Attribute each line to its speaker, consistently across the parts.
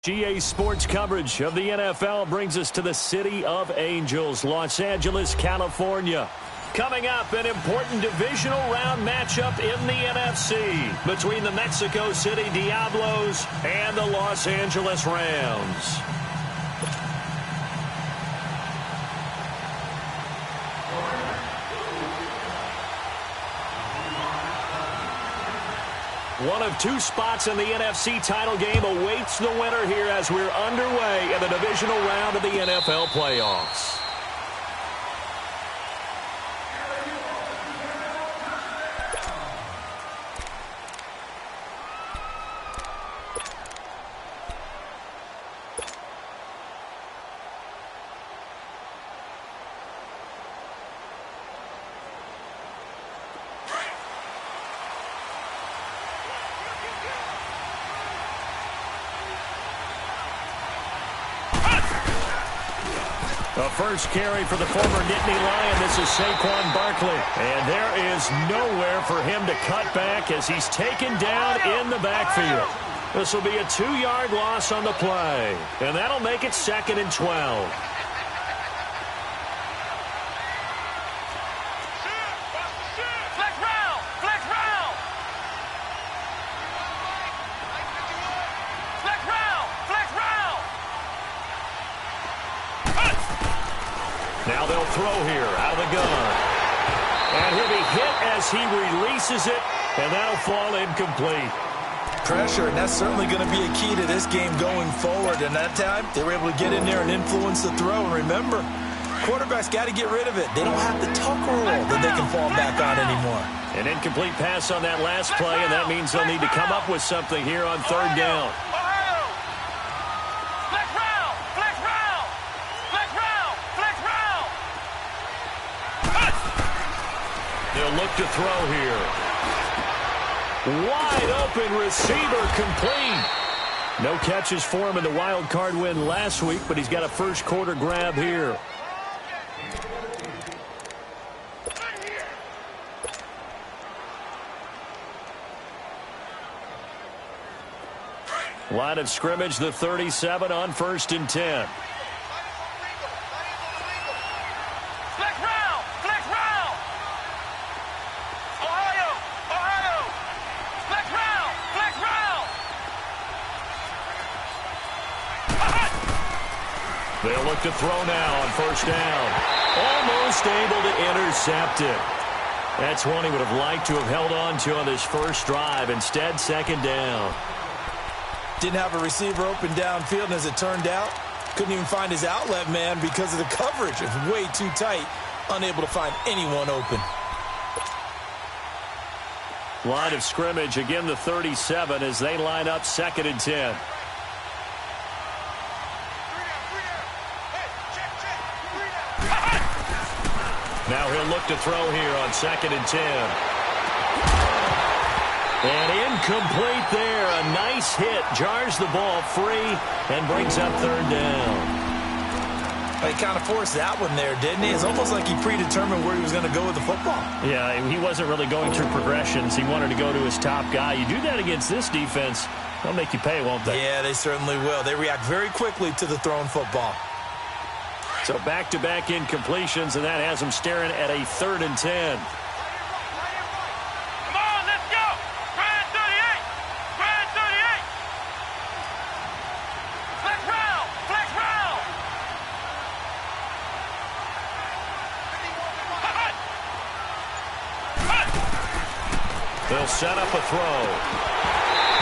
Speaker 1: GA Sports coverage of the NFL brings us to the City of Angels, Los Angeles, California. Coming up, an important divisional round matchup in the NFC between the Mexico City Diablos and the Los Angeles Rams. One of two spots in the NFC title game awaits the winner here as we're underway in the divisional round of the NFL playoffs. The first carry for the former Nittany Lion. This is Saquon Barkley. And there is nowhere for him to cut back as he's taken down in the backfield. This will be a 2-yard loss on the play. And that'll make it 2nd and 12. Now they'll throw here out of the gun. And he'll be hit as he releases it, and that'll fall incomplete.
Speaker 2: Pressure, and that's certainly going to be a key to this game going forward. And that time, they were able to get in there and influence the throw. And remember, quarterbacks got to get rid of it. They don't have the tuck rule that they can fall back on anymore.
Speaker 1: An incomplete pass on that last play, and that means they'll need to come up with something here on 3rd down. They'll look to throw here. Wide open receiver complete. No catches for him in the wild card win last week, but he's got a first quarter grab here. Line of scrimmage, the 37 on 1st and 10. They'll look to throw now on 1st down. Almost able to intercept it. That's one he would have liked to have held on to on this first drive. Instead, 2nd down.
Speaker 2: Didn't have a receiver open downfield, and as it turned out, couldn't even find his outlet man because of the coverage. It was way too tight. Unable to find anyone open.
Speaker 1: Line of scrimmage, again the 37 as they line up 2nd and 10. Now he'll look to throw here on 2nd and 10. And incomplete there. A nice hit. Jars the ball free and brings up 3rd down.
Speaker 2: He kind of forced that one there, didn't he? It's almost like he predetermined where he was going to go with the football.
Speaker 1: Yeah, he wasn't really going through progressions. He wanted to go to his top guy. You do that against this defense, they'll make you pay, won't they?
Speaker 2: Yeah, they certainly will. They react very quickly to the thrown football.
Speaker 1: So back-to-back incompletions, and that has them staring at a 3rd and 10.
Speaker 3: Come on, let's go! Grand 38! Grand 38! Flex round! Flex round!
Speaker 1: They'll set up a throw.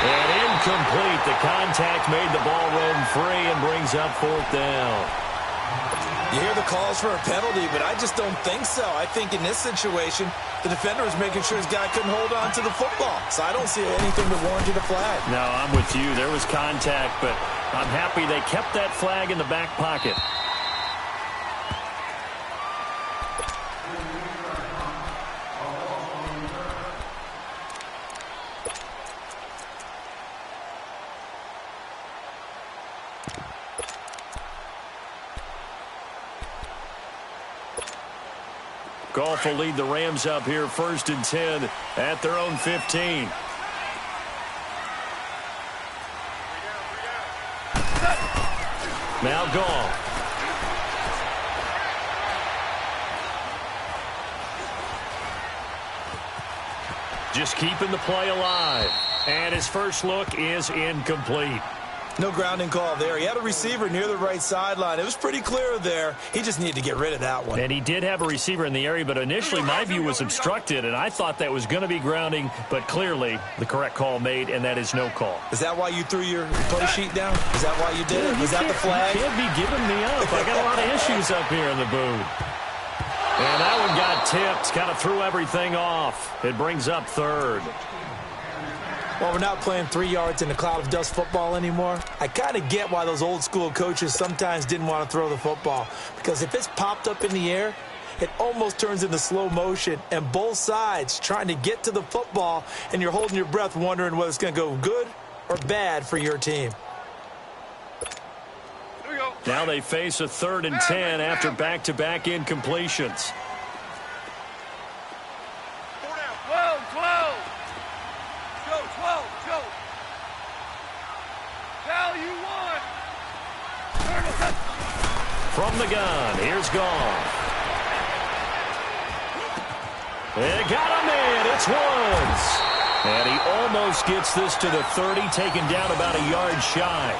Speaker 1: And incomplete. The contact made the ball roam free and brings up 4th down.
Speaker 2: You hear the calls for a penalty, but I just don't think so. I think in this situation, the defender was making sure his guy couldn't hold on to the football. So I don't see anything that warranted a flag.
Speaker 1: No, I'm with you. There was contact, but I'm happy they kept that flag in the back pocket. Goff will lead the Rams up here 1st and 10 at their own 15. Now Goff. Just keeping the play alive. And his first look is incomplete.
Speaker 2: No grounding call there. He had a receiver near the right sideline. It was pretty clear there. He just needed to get rid of that one.
Speaker 1: And he did have a receiver in the area, but initially my view was obstructed, and I thought that was going to be grounding, but clearly the correct call made, and that is no call.
Speaker 2: Is that why you threw your play sheet down? Is that why you did it? Was that the flag?
Speaker 1: You can't be giving me up. I got a lot of issues up here in the booth. And that one got tipped. Kind of threw everything off. It brings up third.
Speaker 2: Well, we're not playing 3 yards in a cloud of dust football anymore. I kind of get why those old school coaches sometimes didn't want to throw the football. Because if it's popped up in the air, it almost turns into slow motion. And both sides trying to get to the football, and you're holding your breath wondering whether it's going to go good or bad for your team.
Speaker 1: Now they face a 3rd and 10 after back-to-back incompletions.
Speaker 3: 12. Go. Cal, you won.
Speaker 1: From the gun, here's Goff. They got him in. It's Woods. And he almost gets this to the 30, taken down about a yard shy.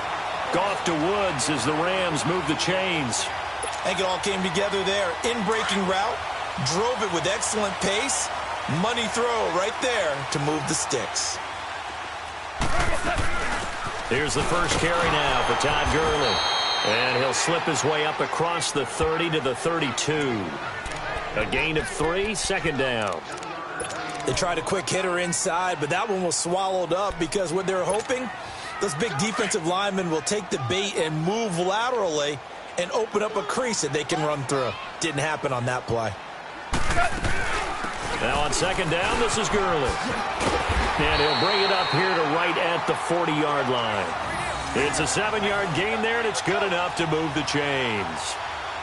Speaker 1: Goff to Woods as the Rams move the chains.
Speaker 2: I think it all came together there. In-breaking route, drove it with excellent pace. Money throw right there to move the sticks.
Speaker 1: Here's the first carry now for Todd Gurley. And he'll slip his way up across the 30 to the 32. A gain of 3, 2nd down.
Speaker 2: They tried a quick hitter inside, but that one was swallowed up because what they're hoping, those big defensive linemen will take the bait and move laterally and open up a crease that they can run through. Didn't happen on that play.
Speaker 1: Now on 2nd down, this is Gurley. And he'll bring it up here to right at the 40-yard line. It's a 7-yard gain there, and it's good enough to move the chains.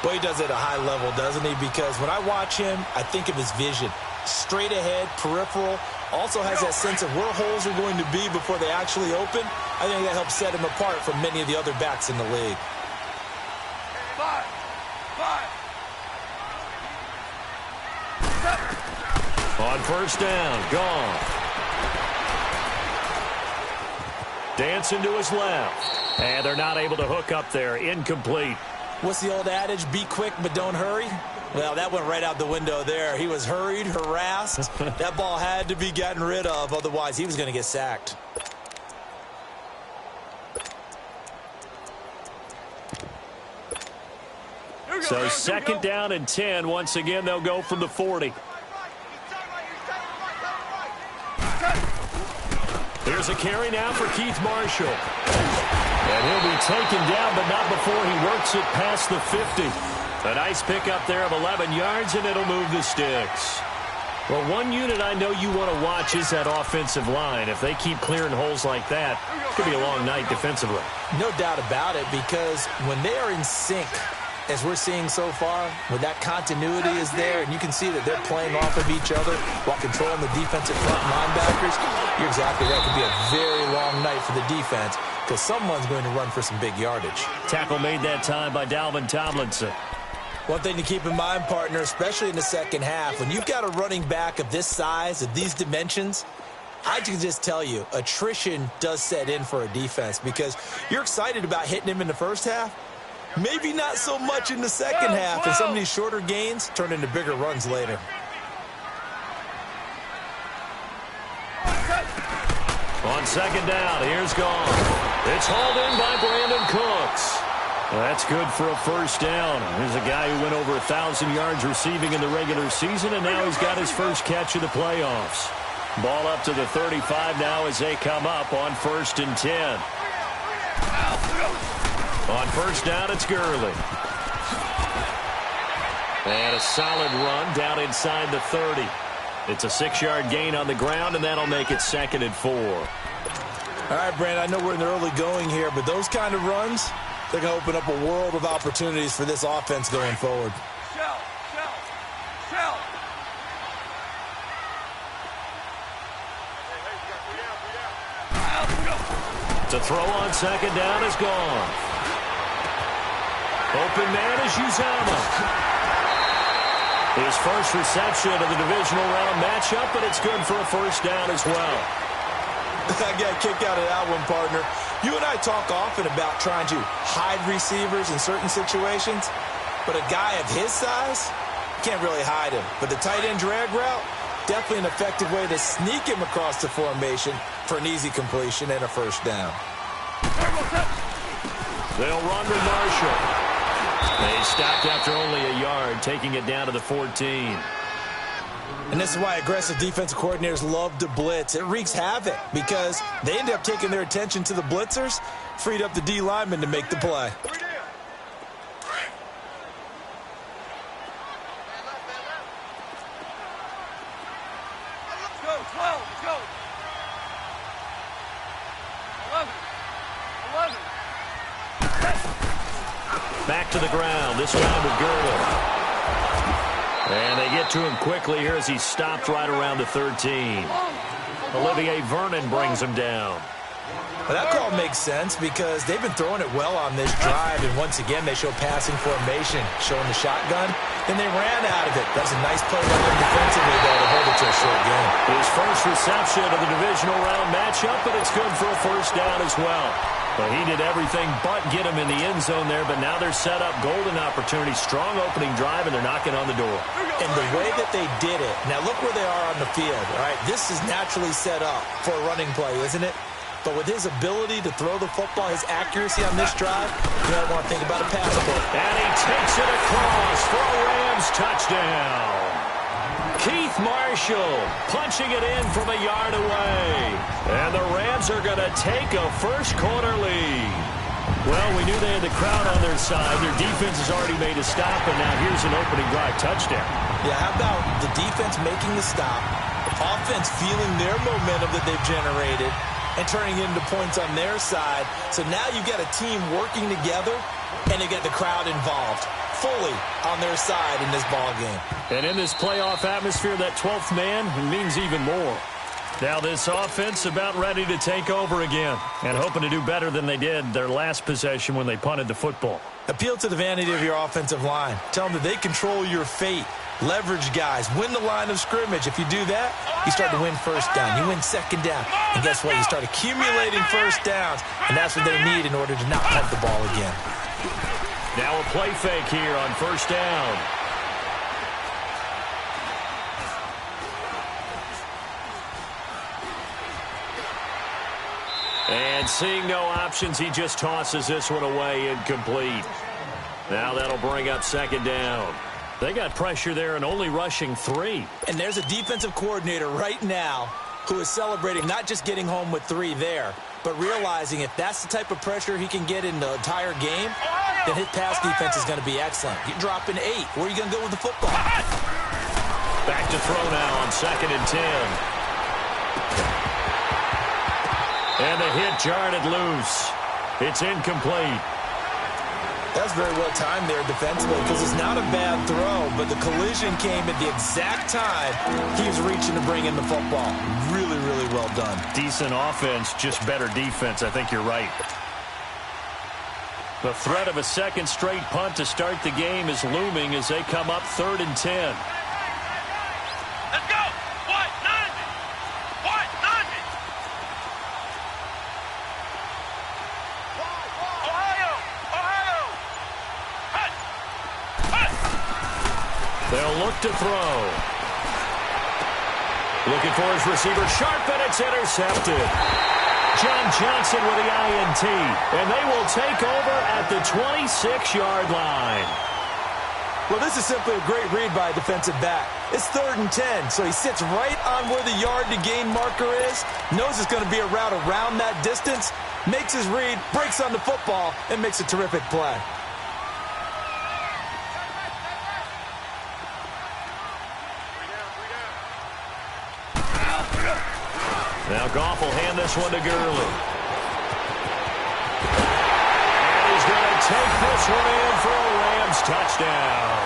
Speaker 2: Boy, he does it at a high level, doesn't he? Because when I watch him, I think of his vision. Straight ahead, peripheral. Also has that sense of where holes are going to be before they actually open. I think that helps set him apart from many of the other backs in the league.
Speaker 3: 5.
Speaker 1: On 1st down, gone. Dancing to his left. And they're not able to hook up there. Incomplete.
Speaker 2: What's the old adage? Be quick, but don't hurry. Well, that went right out the window there. He was hurried, harassed. That ball had to be gotten rid of. Otherwise, he was going to get sacked.
Speaker 1: So 2nd down and 10. Once again, they'll go from the 40. Here's a carry now for Keith Marshall. And he'll be taken down, but not before he works it past the 50. A nice pickup there of 11 yards, and it'll move the sticks. Well, one unit I know you want to watch is that offensive line. If they keep clearing holes like that, it could be a long night defensively.
Speaker 2: No doubt about it, because when they are in sync, as we're seeing so far, when that continuity is there, and you can see that they're playing off of each other while controlling the defensive front linebackers, you're exactly right. It could be a very long night for the defense because someone's going to run for some big yardage.
Speaker 1: Tackle made that time by Dalvin Tomlinson.
Speaker 2: One thing to keep in mind, partner, especially in the second half, when you've got a running back of this size, of these dimensions, I can just tell you, attrition does set in for a defense because you're excited about hitting him in the first half. Maybe not so much in the second half, and some of these shorter gains turn into bigger runs later.
Speaker 1: On 2nd down, here's Goff. It's hauled in by Brandon Cooks. That's good for a 1st down. Here's a guy who went over 1,000 yards receiving in the regular season, and now he's got his first catch of the playoffs. Ball up to the 35 now as they come up on 1st and 10. On 1st down, it's Gurley. And a solid run down inside the 30. It's a 6-yard gain on the ground, and that'll make it 2nd and 4.
Speaker 2: All right, Brandon, I know we're in the early going here, but those kind of runs, they're going to open up a world of opportunities for this offense going forward.
Speaker 3: Shell.
Speaker 1: To throw on 2nd down is gone. Open man is Uzama. His first reception of the divisional round matchup, but it's good for a first down as well.
Speaker 2: I got a kick out of that one, partner. You and I talk often about trying to hide receivers in certain situations, but a guy of his size, can't really hide him. But the tight end drag route, definitely an effective way to sneak him across the formation for an easy completion and a first down.
Speaker 1: They'll run with Marshall. They stopped after only a yard, taking it down to the 14.
Speaker 2: And this is why aggressive defensive coordinators love to blitz. It wreaks havoc because they end up taking their attention to the blitzers, freed up the D lineman to make the play.
Speaker 1: Back to the ground, this time with Gurley. And they get to him quickly here as he stopped right around the 13. Olivier Vernon brings him down.
Speaker 2: Well, that call makes sense because they've been throwing it well on this drive, and once again they show passing formation, showing the shotgun, and they ran out of it. That was a nice play by them defensively, though, to hold it to a short game.
Speaker 1: His first reception of the divisional round matchup, but it's good for a first down as well. Well, he did everything but get him in the end zone there, but now they're set up golden opportunity, strong opening drive, and they're knocking on the door.
Speaker 2: And the way that they did it, now look where they are on the field, all right? This is naturally set up for a running play, isn't it? But with his ability to throw the football, his accuracy on this drive, you don't want to think about a pass play.
Speaker 1: And he takes it across for a Rams touchdown. Keith Marshall punching it in from a yard away. And the Rams are going to take a first-quarter lead. Well, we knew they had the crowd on their side. Their defense has already made a stop, and now here's an opening drive touchdown.
Speaker 2: Yeah, how about the defense making the stop, offense feeling their momentum that they've generated, and turning it into points on their side. So now you've got a team working together, and they get the crowd involved fully on their side in this ball game.
Speaker 1: And in this playoff atmosphere, that 12th man means even more. Now this offense about ready to take over again and hoping to do better than they did their last possession when they punted the football.
Speaker 2: Appeal to the vanity of your offensive line. Tell them that they control your fate. Leverage guys. Win the line of scrimmage. If you do that, you start to win first down. You win second down. And guess what? You start accumulating first downs. And that's what they need in order to not punt the ball again.
Speaker 1: Now a play fake here on first down. And seeing no options, he just tosses this one away incomplete. Now that'll bring up second down. They got pressure there and only rushing 3.
Speaker 2: And there's a defensive coordinator right now who is celebrating not just getting home with 3 there, but realizing if that's the type of pressure he can get in the entire game, then his pass defense is going to be excellent. You're dropping 8. Where are you going to go with the football?
Speaker 1: Back to throw now on 2nd and 10. And the hit jarred it loose. It's incomplete.
Speaker 2: That's very well timed there defensively because it's not a bad throw, but the collision came at the exact time he was reaching to bring in the football. Really, really well done.
Speaker 1: Decent offense, just better defense. I think you're right. The threat of a second straight punt to start the game is looming as they come up 3rd and 10.
Speaker 3: Let's go! What? 90! What? 90! Ohio! Ohio! Hut! Hut!
Speaker 1: They'll look to throw. Looking for his receiver, sharp, and it's intercepted. John Johnson with the INT, and they will take over at the 26-yard line.
Speaker 2: Well, this is simply a great read by a defensive back. It's 3rd and 10, so he sits right on where the yard-to-gain marker is, knows it's going to be a route around that distance, makes his read, breaks on the football, and makes a terrific play.
Speaker 1: Now Goff will hand this one to Gurley. And he's going to take this one in for a Rams touchdown.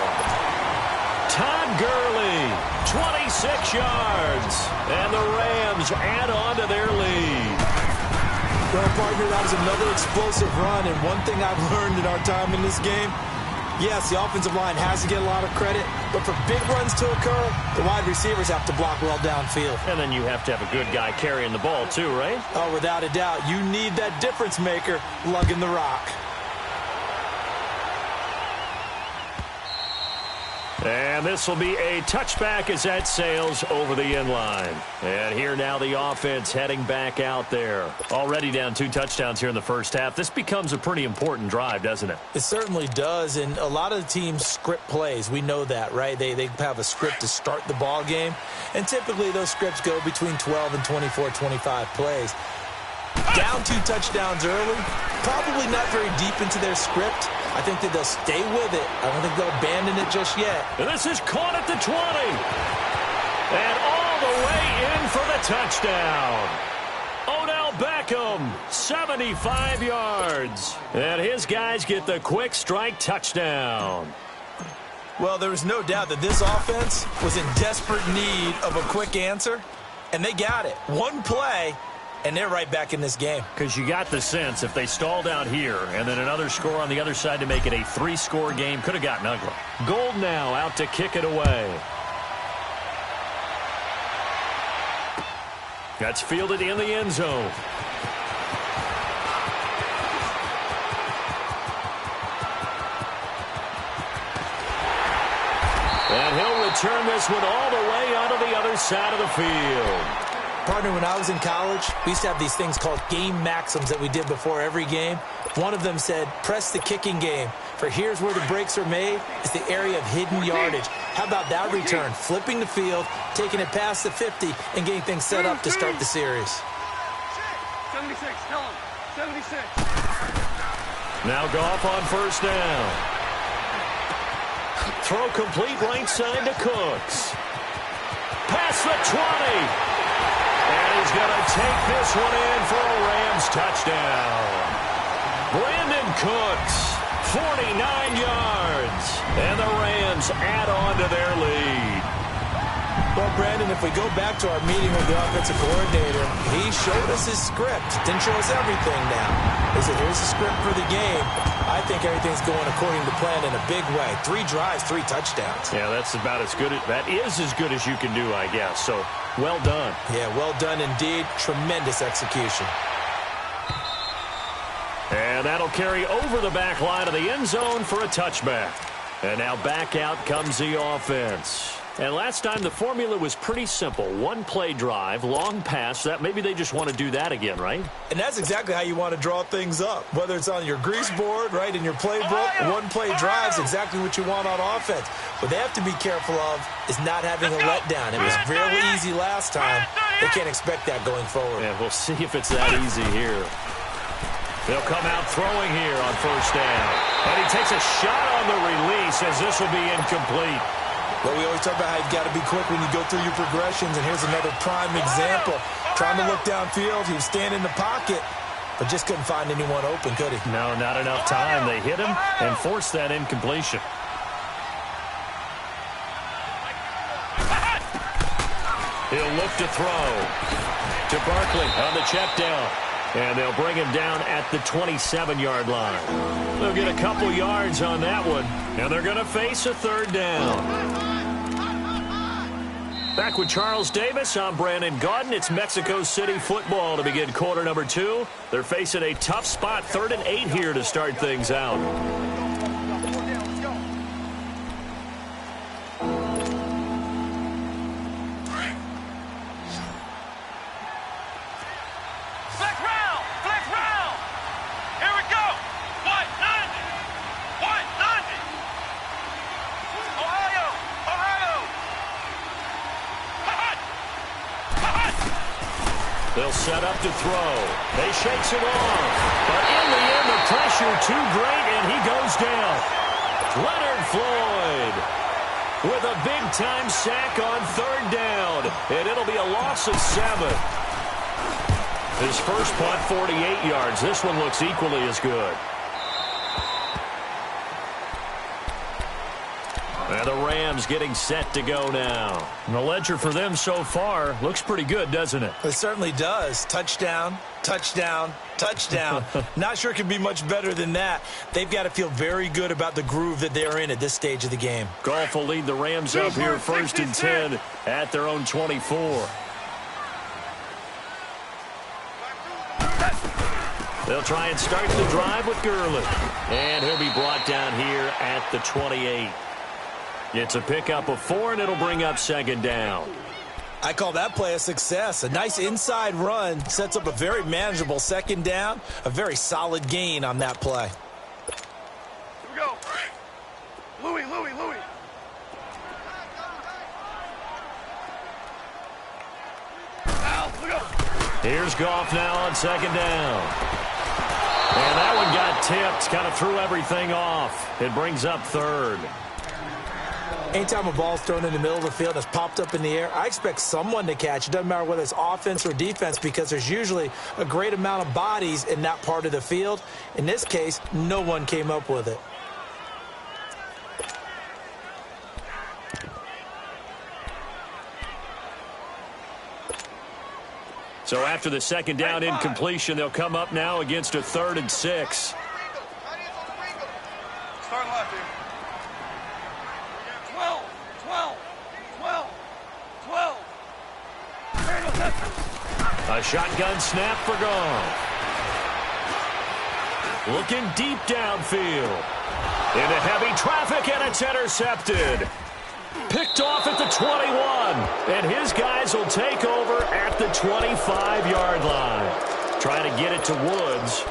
Speaker 1: Todd Gurley, 26 yards. And the Rams add on to their lead.
Speaker 2: Well, partner, that was another explosive run. And one thing I've learned in our time in this game, Yes, the offensive line has to get a lot of credit, but for big runs to occur, the wide receivers have to block well downfield.
Speaker 1: And then you have to have a good guy carrying the ball too, right?
Speaker 2: Oh, without a doubt, you need that difference maker lugging the rock.
Speaker 1: And this will be a touchback as that sails over the end line. And here now the offense heading back out there. Already down 2 touchdowns here in the first half. This becomes a pretty important drive, doesn't it?
Speaker 2: It certainly does, and a lot of the teams script plays. We know that, right? They have a script to start the ball game, and typically those scripts go between 12 and 24, 25 plays. Down 2 touchdowns early, probably not very deep into their script. I think that they'll stay with it. I don't think they'll abandon it just yet.
Speaker 1: And this is caught at the 20. And all the way in for the touchdown. Odell Beckham, 75 yards. And his guys get the quick strike touchdown.
Speaker 2: Well, there is no doubt that this offense was in desperate need of a quick answer, and they got it. One play, and they're right back in this game.
Speaker 1: Because you got the sense if they stalled out here and then another score on the other side to make it a 3-score game, could have gotten ugly. Gold now out to kick it away. That's fielded in the end zone. And he'll return this one all the way onto the other side of the field.
Speaker 2: Partner, when I was in college, we used to have these things called game maxims that we did before every game. One of them said, press the kicking game, for here's where the breaks are made. It's the area of hidden yardage. How about that return? Flipping the field, taking it past the 50, and getting things set up to start the series.
Speaker 3: 76, tell him. 76.
Speaker 1: Now Goff on first down. Throw complete right side to Cooks. Past the 20. And he's going to take this one in for a Rams touchdown. Brandon Cooks, 49 yards. And the Rams add on to their lead.
Speaker 2: Well, Brandon, if we go back to our meeting with the offensive coordinator, he showed us his script. Didn't show us everything now. He said, here's the script for the game. I think everything's going according to plan in a big way. 3 drives, 3 touchdowns.
Speaker 1: Yeah, that's about as good. That is as good as you can do, I guess. So, well done.
Speaker 2: Yeah, well done indeed. Tremendous execution.
Speaker 1: And that'll carry over the back line of the end zone for a touchback. And now back out comes the offense. And last time the formula was pretty simple. 1-play drive, long pass. That maybe they just want to do that again, right?
Speaker 2: And that's exactly how you want to draw things up. Whether it's on your grease board, right, in your playbook, 1-play drive is exactly what you want on offense. What they have to be careful of is not having a letdown. It was really easy last time. They can't expect that going forward.
Speaker 1: Yeah, we'll see if it's that easy here. They'll come out throwing here on first down. And he takes a shot on the release as this will be incomplete.
Speaker 2: Well, we always talk about how you've got to be quick when you go through your progressions, and here's another prime example. Trying to look downfield, he was standing in the pocket, but just couldn't find anyone open, could he?
Speaker 1: No, not enough time. They hit him and forced that incompletion. He'll look to throw to Barkley on the check down. And they'll bring him down at the 27-yard line. They'll get a couple yards on that one, and they're going to face a 3rd down. Back with Charles Davis, I'm Brandon Gaudin. It's Mexico City football to begin quarter number 2. They're facing a tough spot, 3rd and 8 here to start things out. They'll set up to throw. They shakes it off. But in the end, the pressure too great, and he goes down. Leonard Floyd with a big-time sack on 3rd down. And it'll be a loss of 7. His first punt, 48 yards. This one looks equally as good. And the Rams getting set to go now. And the ledger for them so far looks pretty good, doesn't it?
Speaker 2: It certainly does. Touchdown, touchdown, touchdown. Not sure it could be much better than that. They've got to feel very good about the groove that they're in at this stage of the game.
Speaker 1: Goff will lead the Rams up here 1st and 10 at their own 24. They'll try and start the drive with Gurley. And he'll be brought down here at the 28. It's a pickup of 4, and it'll bring up 2nd down.
Speaker 2: I call that play a success. A nice inside run sets up a very manageable 2nd down. A very solid gain on that play.
Speaker 3: Here we go. Louis. Now, look up.
Speaker 1: Here's Goff now on 2nd down. And that one got tipped, kind of threw everything off. It brings up 3rd.
Speaker 2: Anytime a ball's thrown in the middle of the field and it's popped up in the air, I expect someone to catch. It doesn't matter whether it's offense or defense because there's usually a great amount of bodies in that part of the field. In this case, no one came up with it.
Speaker 1: So after the 2nd down incompletion, they'll come up now against a 3rd and 6.
Speaker 3: Start left here. 12.
Speaker 1: A shotgun snap for Goff. Looking deep downfield. Into heavy traffic, and it's intercepted. Picked off at the 21, and his guys will take over at the 25-yard line. Trying to get it to Woods.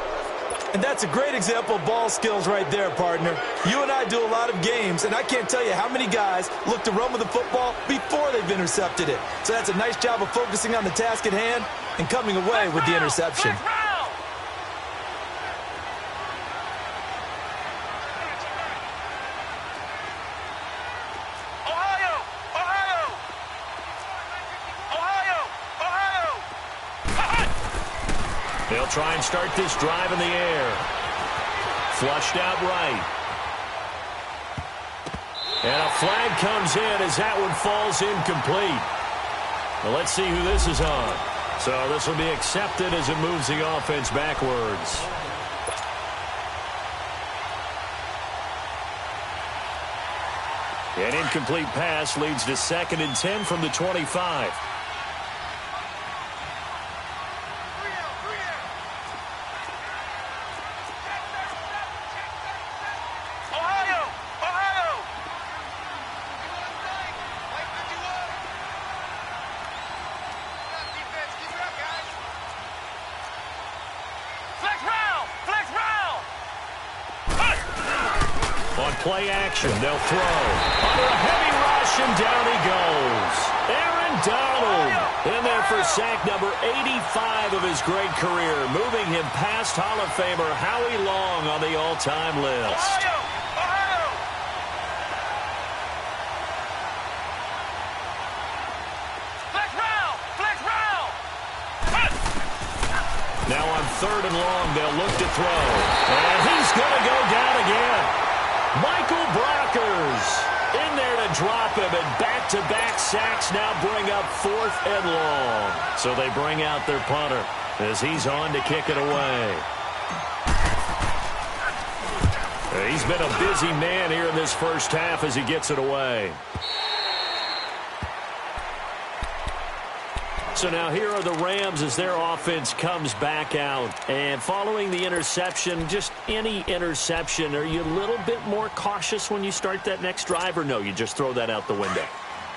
Speaker 2: And that's a great example of ball skills right there, partner. You and I do a lot of games, and I can't tell you how many guys look to run with the football before they've intercepted it. So that's a nice job of focusing on the task at hand and coming away with the interception.
Speaker 1: They'll try and start this drive in the air. Flushed out right. And a flag comes in as that one falls incomplete. Well, let's see who this is on. So this will be accepted as it moves the offense backwards. An incomplete pass leads to 2nd and 10 from the 25. Play action, they'll throw. Under a heavy rush, and down he goes. Aaron Donald in there for sack number 85 of his great career, moving him past Hall of Famer Howie Long on the all-time list. Now on 3rd and long, they'll look to throw. And he's going to go down again. Michael Brockers in there to drop him, and back-to-back sacks now bring up 4th and long. So they bring out their punter as he's on to kick it away. He's been a busy man here in this first half as he gets it away. So now here are the Rams as their offense comes back out. And following the interception, just any interception, are you a little bit more cautious when you start that next drive, or no, you just throw that out the window?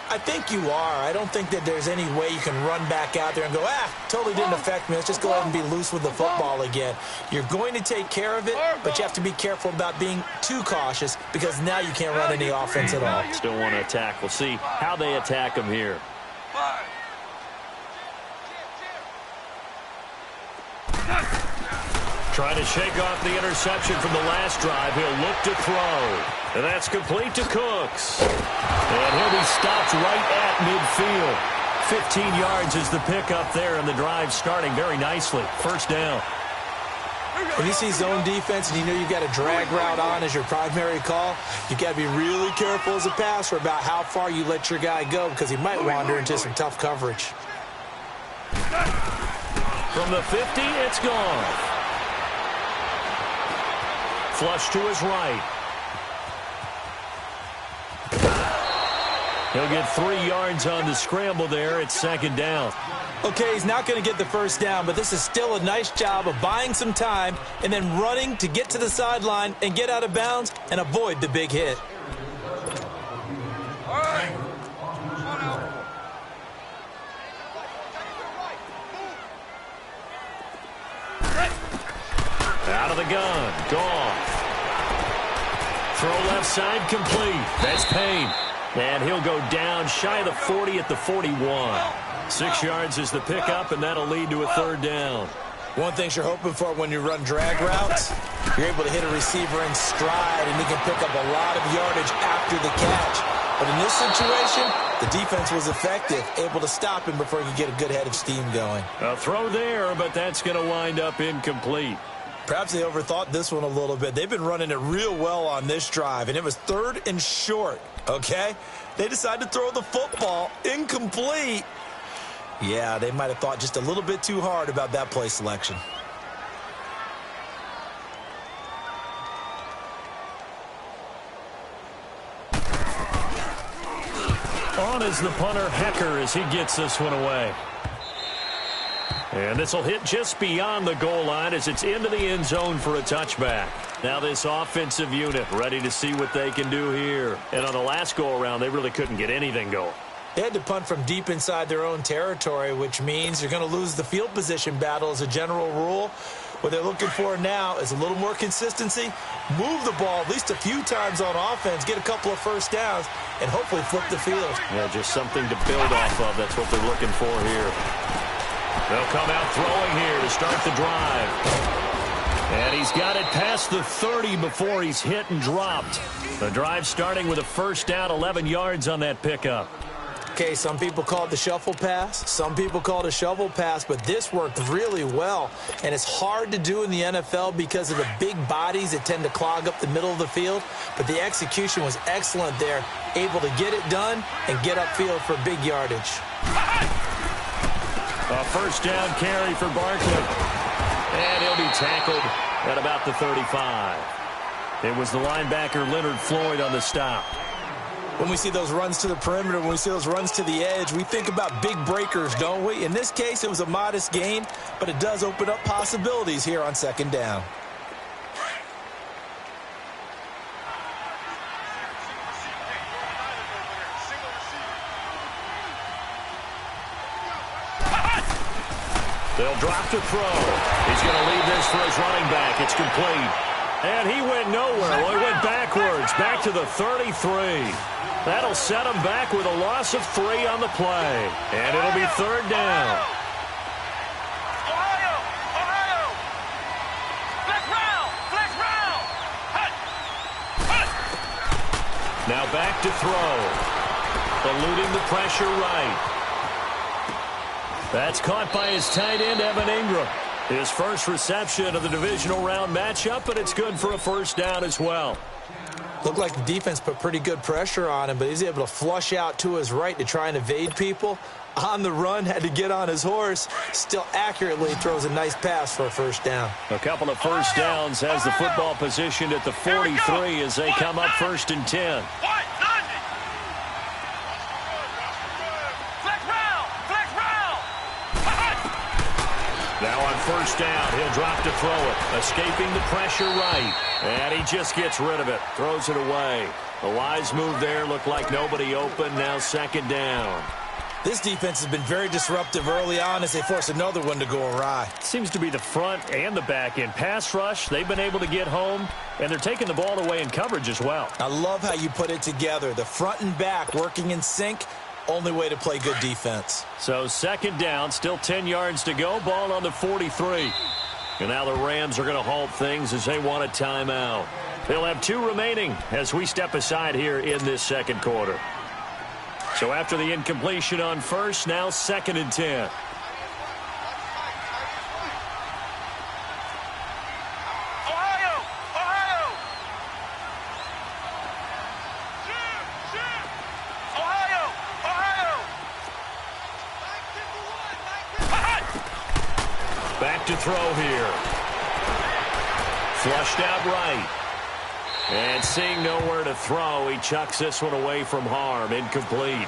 Speaker 2: I think you are. I don't think that there's any way you can run back out there and go, totally didn't affect me. Let's just go ahead and be loose with the football again. You're going to take care of it, but you have to be careful about being too cautious because now you can't run any offense at all.
Speaker 1: Still want to attack. We'll see how they attack him here. Trying to shake off the interception from the last drive. He'll look to throw. And that's complete to Cooks. And he'll be stopped right at midfield. 15 yards is the pickup there, and the drive starting very nicely. 1st down.
Speaker 2: When you see zone defense and you know you've got a drag route on as your primary call, you've got to be really careful as a passer about how far you let your guy go because he might wander into some tough coverage.
Speaker 1: From the 50, it's gone. Flush to his right. He'll get 3 yards on the scramble there. It's second down.
Speaker 2: Okay, he's not going to get the first down, but this is still a nice job of buying some time and then running to get to the sideline and get out of bounds and avoid the big hit.
Speaker 1: Out of the gun. Goff. Throw left side complete. That's Payne. And he'll go down shy of the 40 at the 41. 6 yards is the pickup, and that'll lead to a third down.
Speaker 2: One thing you're hoping for when you run drag routes, you're able to hit a receiver in stride, and he can pick up a lot of yardage after the catch. But in this situation, the defense was effective, able to stop him before he could get a good head of steam going.
Speaker 1: A throw there, but that's going to wind up incomplete.
Speaker 2: Perhaps they overthought this one a little bit. They've been running it real well on this drive, and it was 3rd and short, okay? They decided to throw the football incomplete. Yeah, they might have thought just a little bit too hard about that play selection.
Speaker 1: On is the punter, Hecker, as he gets this one away. And this will hit just beyond the goal line as it's into the end zone for a touchback. Now this offensive unit ready to see what they can do here. And on the last go-around, they really couldn't get anything going.
Speaker 2: They had to punt from deep inside their own territory, which means you're going to lose the field position battle as a general rule. What they're looking for now is a little more consistency, move the ball at least a few times on offense, get a couple of first downs, and hopefully flip the field.
Speaker 1: Yeah, just something to build off of. That's what they're looking for here. They'll come out throwing here to start the drive. And he's got it past the 30 before he's hit and dropped. The drive starting with a first down, 11 yards on that pickup.
Speaker 2: Okay, some people call it the shuffle pass. Some people call it a shovel pass, but this worked really well. And it's hard to do in the NFL because of the big bodies that tend to clog up the middle of the field. But the execution was excellent there, able to get it done and get upfield for big yardage.
Speaker 1: A first down carry for Barkley. And he'll be tackled at about the 35. It was the linebacker Leonard Floyd on the stop.
Speaker 2: When we see those runs to the perimeter, when we see those runs to the edge, we think about big breakers, don't we? In this case, it was a modest gain, but it does open up possibilities here on second down.
Speaker 1: They'll drop to throw. He's going to leave this for his running back. It's complete. And he went nowhere. Well, he went backwards, back to the 33. That'll set him back with a loss of 3 on the play. And it'll be third down.
Speaker 3: Ohio! Ohio! Flex round! Flex round! Hut! Hut!
Speaker 1: Now back to throw. Eluding the pressure right. That's caught by his tight end, Evan Ingram. His first reception of the divisional round matchup, but it's good for a first down as well.
Speaker 2: Looked like the defense put pretty good pressure on him, but he's able to flush out to his right to try and evade people. On the run, had to get on his horse. Still accurately throws a nice pass for a first down.
Speaker 1: A couple of first downs has the football positioned at the 43 as they come up 1st and 10. Now on first down, he'll drop to throw it. Escaping the pressure right. And he just gets rid of it. Throws it away. A wise move there. Looked like nobody open. Now second down.
Speaker 2: This defense has been very disruptive early on as they force another one to go awry.
Speaker 1: Seems to be the front and the back end. Pass rush, they've been able to get home, and they're taking the ball away in coverage as well.
Speaker 2: I love how you put it together. The front and back working in sync. Only way to play good defense.
Speaker 1: So second down, still 10 yards to go. Ball on the 43. And now the Rams are going to halt things as they want a timeout. They'll have 2 remaining as we step aside here in this second quarter. So after the incompletion on first, now 2nd and 10. Back to throw here. Flushed out right. And seeing nowhere to throw, he chucks this one away from harm. Incomplete.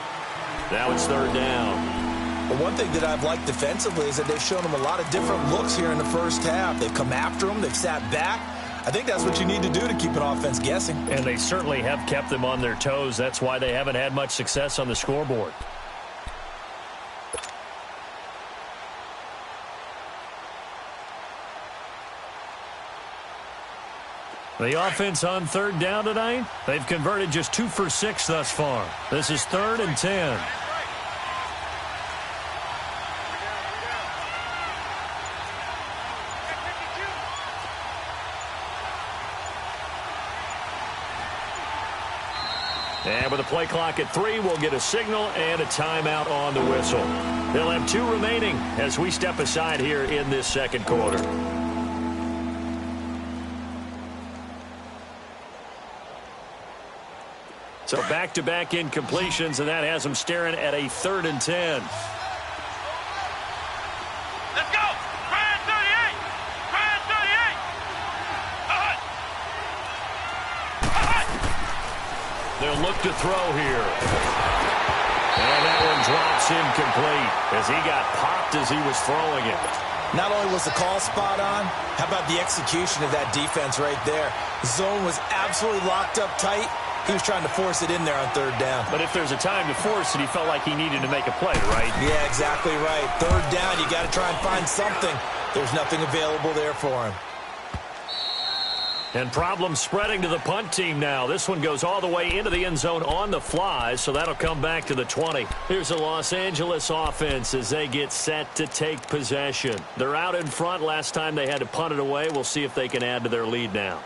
Speaker 1: Now it's third down.
Speaker 2: Well, one thing that I've liked defensively is that they've shown him a lot of different looks here in the first half. They've come after him. They've sat back. I think that's what you need to do to keep an offense guessing.
Speaker 1: And they certainly have kept them on their toes. That's why they haven't had much success on the scoreboard. The offense on third down tonight, they've converted just 2 for 6 thus far. This is 3rd and 10. And with the play clock at 3, we'll get a signal and a timeout on the whistle. They'll have 2 remaining as we step aside here in this second quarter. So back-to-back incompletions, and that has them staring at a 3rd and 10.
Speaker 3: Let's go! Brad 38! Brad 38!
Speaker 1: They'll look to throw here. And that one drops incomplete as he got popped as he was throwing it.
Speaker 2: Not only was the call spot on, how about the execution of that defense right there? The zone was absolutely locked up tight. He was trying to force it in there on third down.
Speaker 1: But if there's a time to force it, he felt like he needed to make a play, right?
Speaker 2: Yeah, exactly right. Third down, you got to try and find something. There's nothing available there for him.
Speaker 1: And problems spreading to the punt team now. This one goes all the way into the end zone on the fly, so that'll come back to the 20. Here's the Los Angeles offense as they get set to take possession. They're out in front. Last time they had to punt it away. We'll see if they can add to their lead now.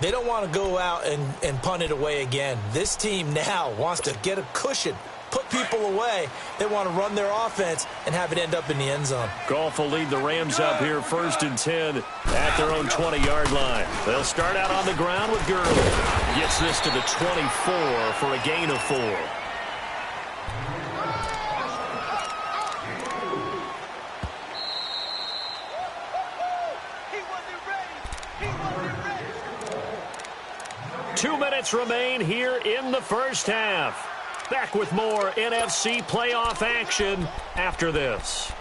Speaker 2: They don't want to go out and punt it away again. This team now wants to get a cushion, put people away. They want to run their offense and have it end up in the end zone.
Speaker 1: Goff will lead the Rams up here 1st and 10 at their own 20-yard line. They'll start out on the ground with Gurley. Gets this to the 24 for a gain of 4. Two minutes remain here in the first half. Back with more NFC playoff action after this.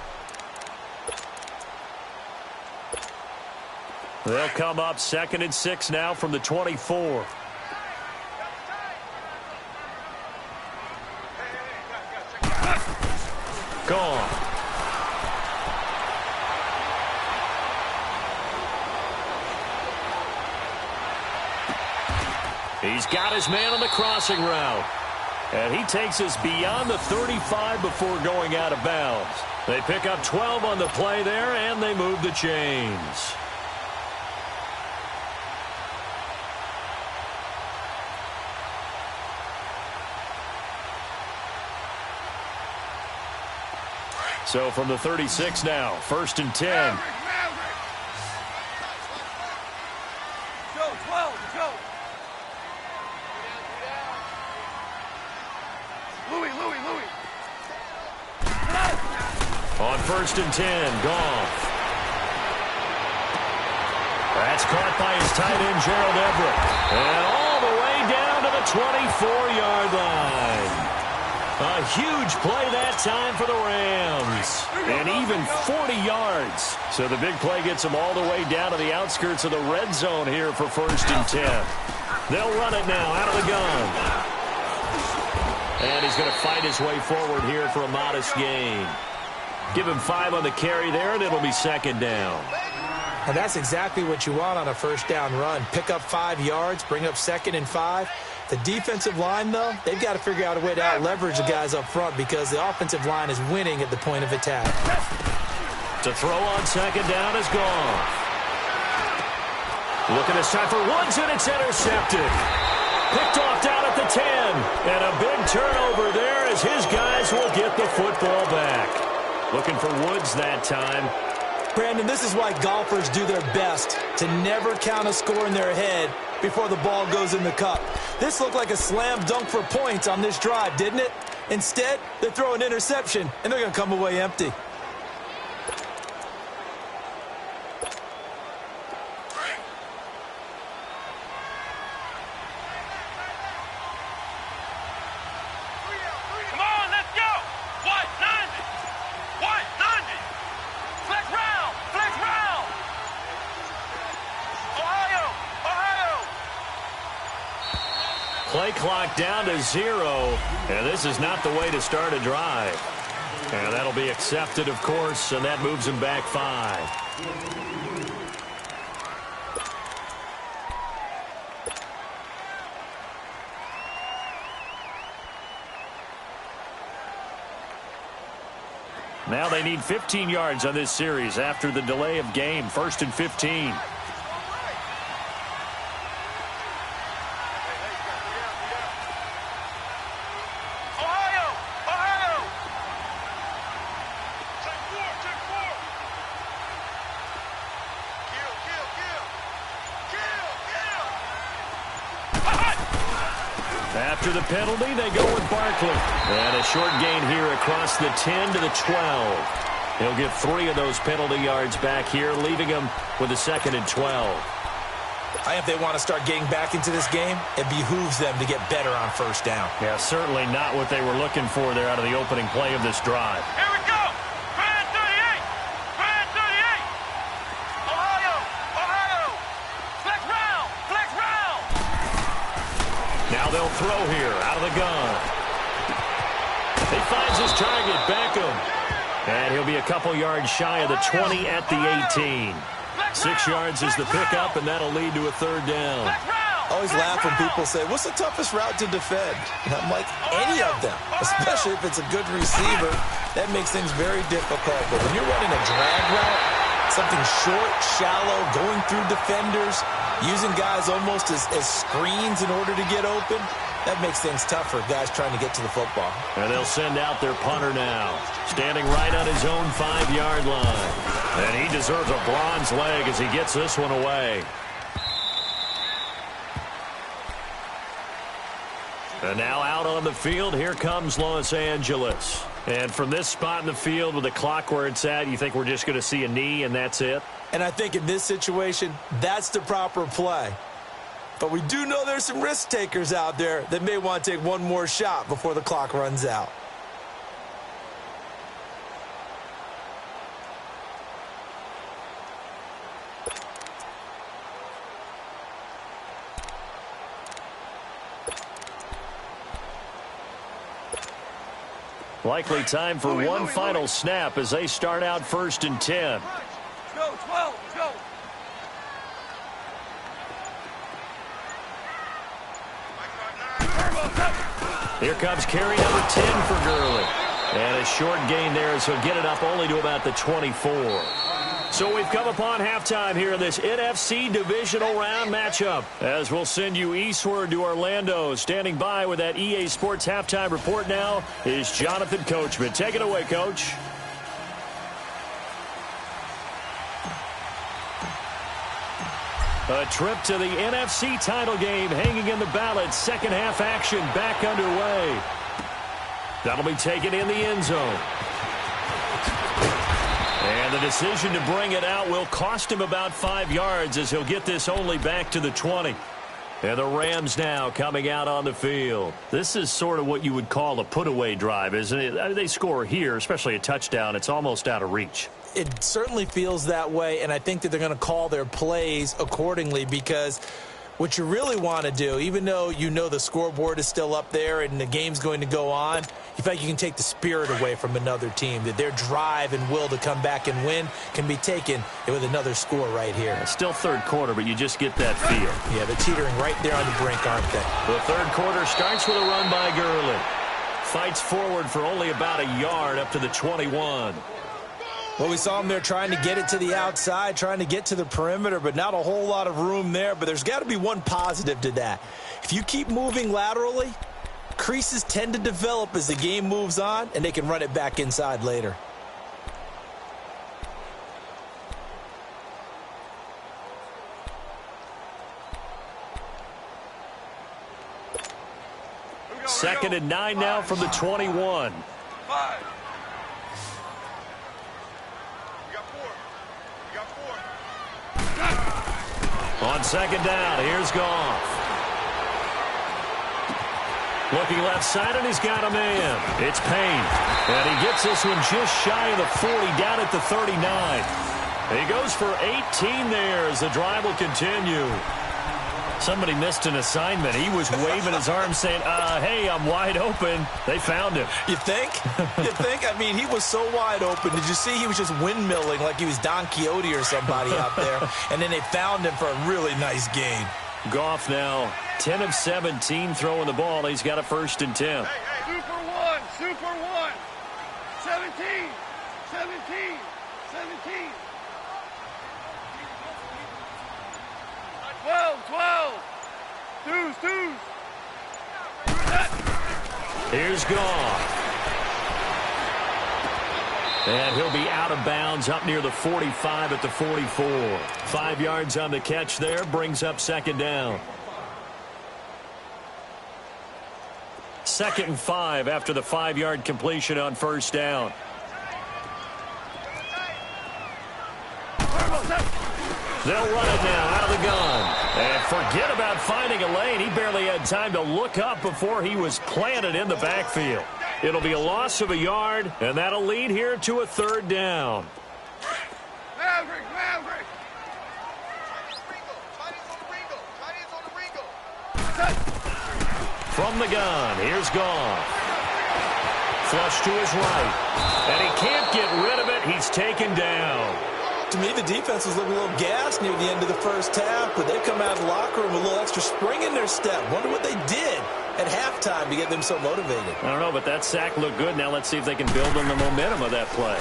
Speaker 1: They'll come up 2nd and 6 now from the 24. Gone. He's got his man on the crossing route. And he takes us beyond the 35 before going out of bounds. They pick up 12 on the play there, and they move the chains. So from the 36 now, 1st and 10. On 1st and 10, Goff. That's caught by his tight end, Gerald Everett. And all the way down to the 24-yard line. A huge play that time for the Rams. And even 40 yards. So the big play gets them all the way down to the outskirts of the red zone here for 1st and 10. They'll run it now out of the gun. And he's going to fight his way forward here for a modest gain. Give him 5 on the carry there, and it'll be 2nd down.
Speaker 2: And that's exactly what you want on a first down run. Pick up 5 yards, bring up 2nd and 5. The defensive line, though, they've got to figure out a way to out-leverage the guys up front because the offensive line is winning at the point of attack.
Speaker 1: To throw on 2nd down is gone. Looking this time for Woods, and it's intercepted. Picked off down at the 10. And a big turnover there as his guys will get the football back. Looking for Woods that time.
Speaker 2: Brandon, this is why golfers do their best to never count a score in their head before the ball goes in the cup. This looked like a slam dunk for points on this drive, didn't it? Instead, they throw an interception, and they're going to come away empty.
Speaker 1: play clock down to 0, and this is not the way to start a drive. And that'll be accepted, of course, and that moves him back 5. Now they need 15 yards on this series after the delay of game. 1st and 15. After the penalty, they go with Barkley. And a short gain here across the 10 to the 12. He'll get 3 of those penalty yards back here, leaving him with a 2nd and 12.
Speaker 2: If they want to start getting back into this game, it behooves them to get better on 1st down.
Speaker 1: Yeah, certainly not what they were looking for there out of the opening play of this drive.
Speaker 3: Here we go. Fan 38. Fan 38. Ohio. Ohio. Flex round. Flex round.
Speaker 1: Now they'll throw here out of the gun. He finds his target, Beckham. And he'll be a couple yards shy of the 20 at the 18. 6 yards is the pickup, and that'll lead to a 3rd down.
Speaker 2: I always laugh when people say, what's the toughest route to defend? And I'm like, any of them, especially if it's a good receiver. That makes things very difficult. But when you're running a drag route, something short, shallow, going through defenders, using guys almost as screens in order to get open, that makes things tougher, guys trying to get to the football.
Speaker 1: And they'll send out their punter now, standing right on his own 5-yard line. And he deserves a bronze leg as he gets this one away. And now out on the field, here comes Los Angeles. And from this spot in the field with the clock where it's at, you think we're just going to see a knee and that's it?
Speaker 2: And I think in this situation, that's the proper play. But we do know there's some risk takers out there that may want to take one more shot before the clock runs out.
Speaker 1: Likely time for one final snap as they start out 1st and 10.
Speaker 3: Go, 12, go.
Speaker 1: Here comes carry number 10 for Gurley. And a short gain there, so get it up only to about the 24. So we've come upon halftime here in this NFC divisional round matchup. As we'll send you eastward to Orlando. Standing by with that EA Sports halftime report now is Jonathan Coachman. Take it away, Coach. A trip to the NFC title game hanging in the balance. Second half action back underway. That'll be taken in the end zone. And the decision to bring it out will cost him about 5 yards as he'll get this only back to the 20. And the Rams now coming out on the field. This is sort of what you would call a put-away drive, isn't it? I mean, they score here, especially a touchdown. It's almost out of reach.
Speaker 2: It certainly feels that way, and I think that they're going to call their plays accordingly because what you really want to do, even though you know the scoreboard is still up there and the game's going to go on, you feel like you can take the spirit away from another team, that their drive and will to come back and win can be taken with another score right here.
Speaker 1: It's still 3rd quarter, but you just get that feel.
Speaker 2: Yeah, they're teetering right there on the brink, aren't they?
Speaker 1: The 3rd quarter starts with a run by Gurley. Fights forward for only about a yard up to the 21.
Speaker 2: Well, we saw him there trying to get it to the outside, trying to get to the perimeter, but not a whole lot of room there. But there's got to be one positive to that. If you keep moving laterally, creases tend to develop as the game moves on, and they can run it back inside later.
Speaker 1: Second and 9 now from the 21.
Speaker 3: 5.
Speaker 1: On 2nd down, here's Goff. Looking left side, and he's got a man. It's Payne. And he gets this one just shy of the 40, down at the 39. He goes for 18 there as the drive will continue. Somebody missed an assignment. He was waving his arms saying, hey, I'm wide open. They found him.
Speaker 2: You think? You think? I mean, he was so wide open. Did you see he was just windmilling like he was Don Quixote or somebody out there? And then they found him for a really nice gain.
Speaker 1: Goff now 10 of 17 throwing the ball. He's got a 1st and 10.
Speaker 3: Super one, super one. 17, 17, 17. 12, 12. Deuce.
Speaker 1: Here's Goff. And he'll be out of bounds up near the 45 at the 44. 5 yards on the catch there. Brings up 2nd down. 2nd and 5 after the 5-yard completion on 1st down. They'll run it now out of the gun. And forget about finding a lane. He barely had time to look up before he was planted in the backfield. It'll be a loss of a yard, and that'll lead here to a 3rd down.
Speaker 3: Maverick.
Speaker 1: From the gun, here's Goff. Flush to his right. And he can't get rid of it. He's taken down.
Speaker 2: To me, the defense was looking a little gassed near the end of the first half, but they've come out of the locker room with a little extra spring in their step. Wonder what they did at halftime to get them so motivated.
Speaker 1: I don't know, but that sack looked good. Now let's see if they can build on the momentum of that play.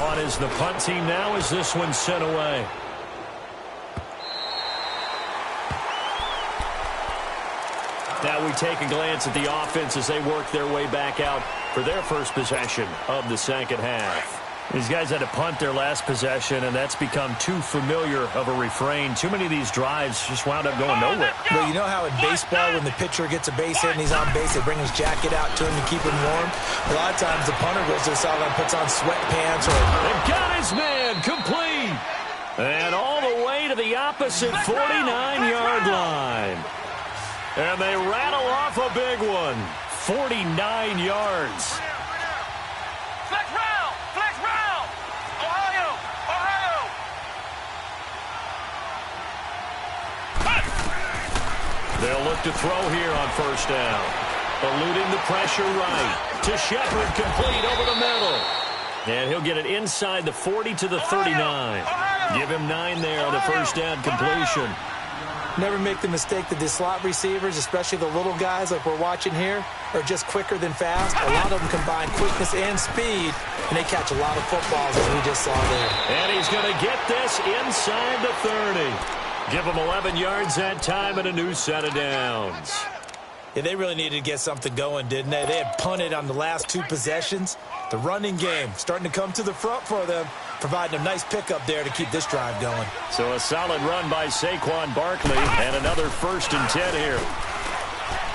Speaker 1: On is the punt team now as this one's sent away. Now we take a glance at the offense as they work their way back out for their first possession of the 2nd half. These guys had to punt their last possession, and that's become too familiar of a refrain. Too many of these drives just wound up going nowhere.
Speaker 2: Well, you know how in baseball, when the pitcher gets a base hit and he's on base, they bring his jacket out to him to keep him warm? A lot of times the punter goes to the sideline, puts on sweatpants.
Speaker 1: They've got his man complete. And all the way to the opposite 49-yard line. And they rattle off a big one. 49 yards. They'll look to throw here on 1st down. Eluding the pressure right. To Shepard, complete over the middle. And he'll get it inside the 40 to the 39. Give him 9 there on the 1st down completion.
Speaker 2: Never make the mistake that the slot receivers, especially the little guys like we're watching here, are just quicker than fast. A lot of them combine quickness and speed, and they catch a lot of footballs, as we just saw there.
Speaker 1: And he's going to get this inside the 30. Give them 11 yards that time and a new set of downs.
Speaker 2: Yeah, they really needed to get something going, didn't they? They had punted on the last 2 possessions. The running game starting to come to the front for them, providing a nice pickup there to keep this drive going.
Speaker 1: So a solid run by Saquon Barkley and another 1st and 10 here.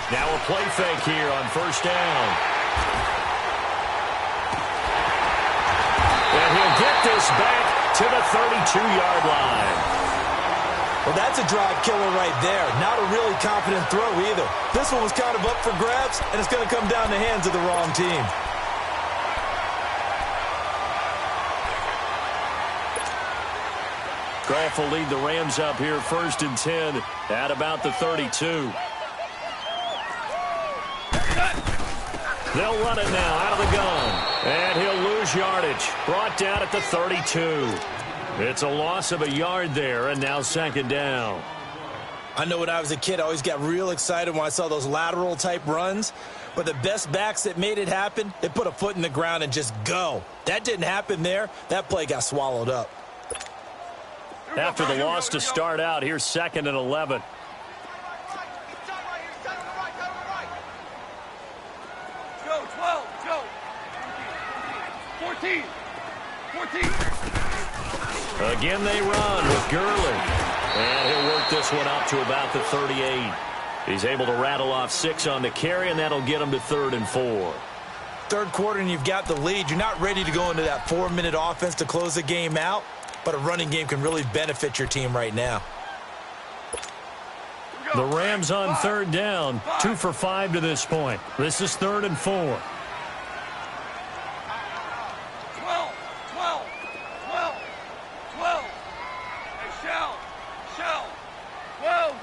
Speaker 1: Now a play fake here on 1st down. And he'll get this back to the 32-yard line.
Speaker 2: Well, that's a drive killer right there. Not a really confident throw either. This one was kind of up for grabs, and it's going to come down the hands of the wrong team.
Speaker 1: Goff will lead the Rams up here 1st and 10 at about the 32. They'll run it now out of the gun. And he'll lose yardage. Brought down at the 32. It's a loss of a yard there, and now 2nd down.
Speaker 2: I know when I was a kid, I always got real excited when I saw those lateral-type runs. But the best backs that made it happen, they put a foot in the ground and just go. That didn't happen there. That play got swallowed up.
Speaker 1: After the loss to start out, here's 2nd and 11.
Speaker 3: Go, 12, go. 14, 14.
Speaker 1: Again they run with Gurley. And he'll work this one out to about the 38. He's able to rattle off 6 on the carry, and that'll get him to 3rd and 4.
Speaker 2: 3rd quarter and you've got the lead. You're not ready to go into that 4-minute offense to close the game out, but a running game can really benefit your team right now.
Speaker 1: The Rams on 3rd down, 2 for 5 to this point. This is 3rd and 4.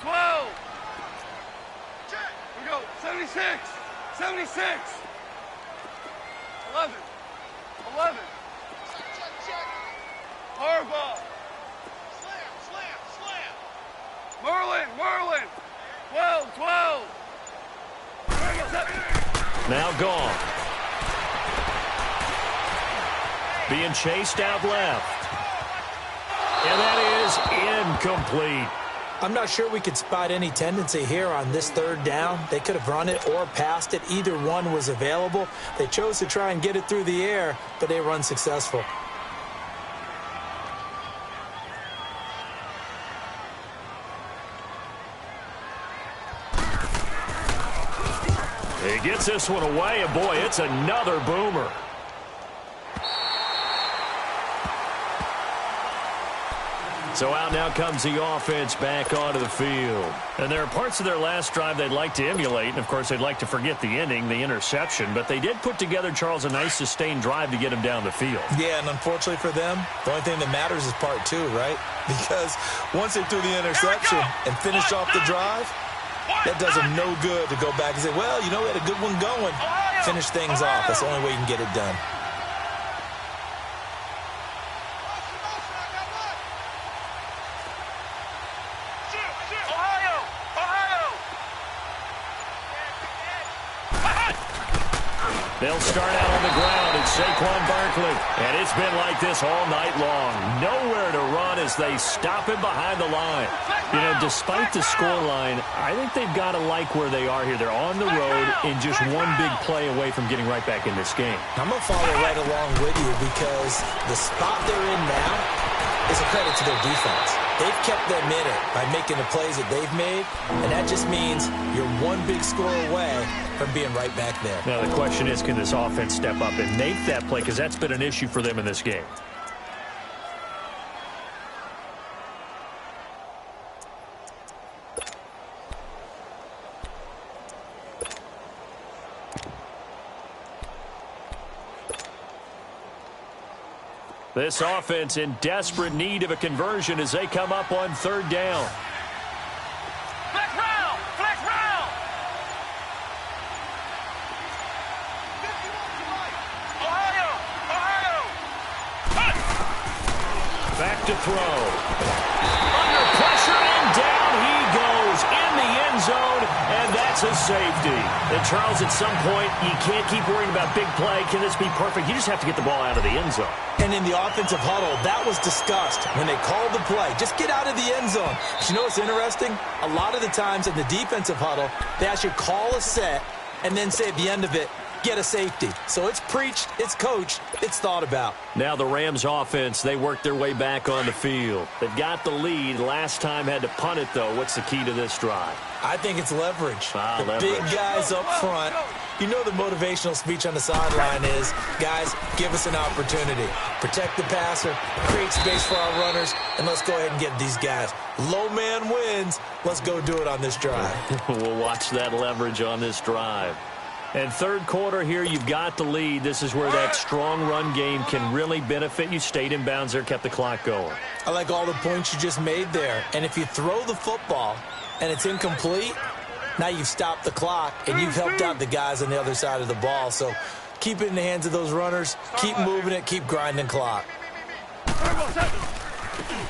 Speaker 3: 12. 26. 11. 11. Harbaugh. Slam. Merlin. 12.
Speaker 1: Now gone. Being chased out left. And that is incomplete.
Speaker 2: I'm not sure we could spot any tendency here on this third down. They could have run it or passed it. Either one was available. They chose to try and get it through the air, but they were unsuccessful.
Speaker 1: He gets this one away, and boy, it's another boomer. So out now comes the offense back onto the field. And there are parts of their last drive they'd like to emulate, and of course they'd like to forget the ending, the interception, but they did put together, Charles, a nice sustained drive to get him down the field.
Speaker 2: Yeah, and unfortunately for them, the only thing that matters is part two, right? Because once they threw the interception and finished off the drive, that does them no good to go back and say, well, you know, we had a good one going. Finish things off. That's the only way you can get it done.
Speaker 1: They'll start out on the ground at Saquon Barkley. And it's been like this all night long. Nowhere to run as they stop him behind the line. You know, despite the scoreline, I think they've got to like where they are here. They're on the road and just one big play away from getting right back in this game.
Speaker 2: I'm going to follow right along with you because the spot they're in now is a credit to their defense. They've kept them in it by making the plays that they've made, and that just means you're one big score away from being right back there.
Speaker 1: Now, the question is, can this offense step up and make that play? Because that's been an issue for them in this game. This offense in desperate need of a conversion as they come up on third down.
Speaker 3: Flex round. Ohio.
Speaker 1: Back to throw. Under pressure and down he goes in the end zone, and that's a safety. And Charles, at some point, you can't keep worrying about big play. Can this be perfect? You just have to get the ball out of the end zone.
Speaker 2: And in the offensive huddle, that was discussed when they called the play. Just get out of the end zone. But you know what's interesting? A lot of the times in the defensive huddle, they actually call a set and then say at the end of it, get a safety. So it's preached, it's coached, it's thought about.
Speaker 1: Now the Rams offense, they work their way back on the field. They've got the lead. Last time had to punt it, though. What's the key to this drive?
Speaker 2: I think it's leverage. The
Speaker 1: Leverage.
Speaker 2: big guys up front. You know the motivational speech on the sideline is, guys, give us an opportunity. Protect the passer, create space for our runners, and let's go ahead and get these guys. Low man wins. Let's go do it on this drive.
Speaker 1: We'll watch that leverage on this drive. And third quarter here, you've got the lead. This is where that strong run game can really benefit you. Stayed in bounds there, kept the clock going.
Speaker 2: I like all the points you just made there. And if you throw the football and it's incomplete, now you've stopped the clock and you've helped out the guys on the other side of the ball. So keep it in the hands of those runners. Keep moving it. Keep grinding clock.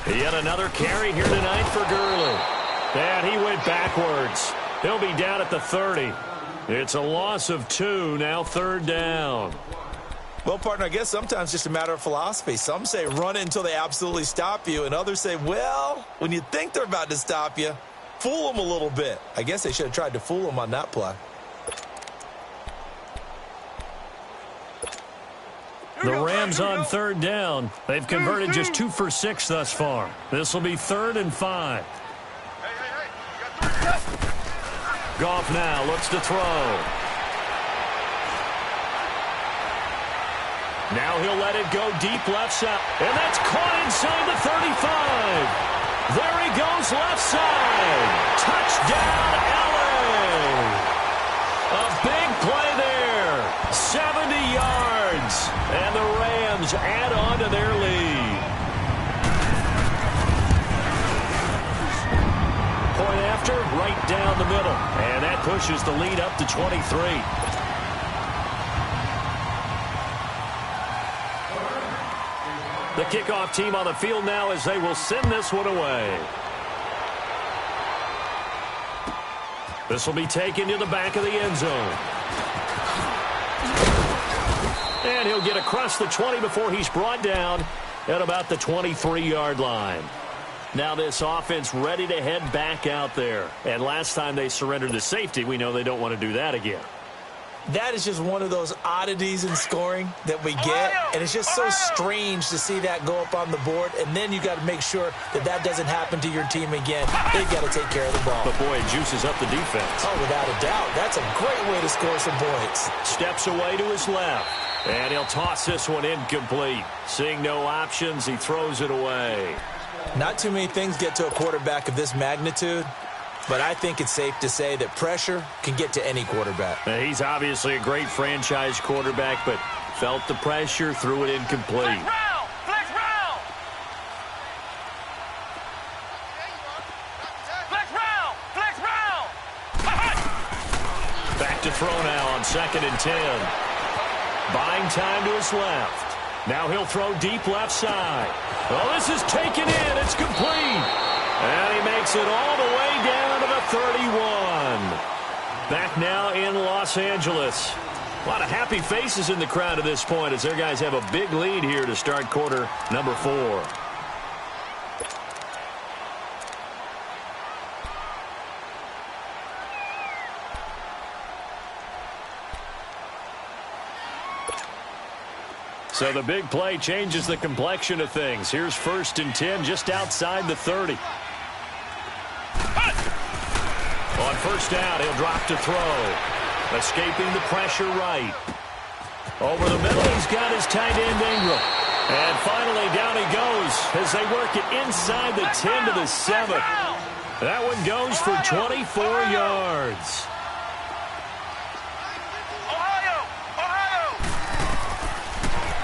Speaker 1: Yet another carry here tonight for Gurley. And he went backwards. He'll be down at the 30. It's a loss of 2, now third down.
Speaker 2: Well, partner, I guess sometimes it's just a matter of philosophy. Some say run it until they absolutely stop you, and others say, well, when you think they're about to stop you, fool them a little bit. I guess they should have tried to fool them on that play.
Speaker 1: The Rams on third down. They've converted just 2 for 6 thus far. This will be 3rd and 5. Goff now looks to throw. Now he'll let it go deep left side. And that's caught inside the 35. There he goes left side. Touchdown, LA. A big play there. 70 yards. And the Rams add on to their lead. Point after, right down the middle. And that pushes the lead up to 23. The kickoff team on the field now as they will send this one away. This will be taken to the back of the end zone. And he'll get across the 20 before he's brought down at about the 23-yard line. Now this offense ready to head back out there. And last time they surrendered the safety, we know they don't want to do that again.
Speaker 2: That is just one of those oddities in scoring that we get. And it's just so strange to see that go up on the board. And then you got to make sure that that doesn't happen to your team again. They've got to take care of the ball.
Speaker 1: But, boy, it juices up the defense.
Speaker 2: Oh, without a doubt. That's a great way to score some points.
Speaker 1: Steps away to his left. And he'll toss this one incomplete. Seeing no options, he throws it away.
Speaker 2: Not too many things get to a quarterback of this magnitude. But I think it's safe to say that pressure can get to any quarterback.
Speaker 1: He's obviously a great franchise quarterback, but felt the pressure, threw it incomplete.
Speaker 3: Flex round! Flex round! Flex round! Flex round!
Speaker 1: Back to throw now on 2nd and 10. Buying time to his left. Now he'll throw deep left side. Oh, this is taken in. It's complete. And he makes it all the way down to the 31. Back now in Los Angeles. A lot of happy faces in the crowd at this point as their guys have a big lead here to start quarter number 4. So the big play changes the complexion of things. Here's 1st and 10 just outside the 30. On 1st down, he'll drop to throw. Escaping the pressure right. Over the middle, he's got his tight end Ingram. And finally, down he goes as they work it inside the 10 to the 7. That one goes for 24 yards.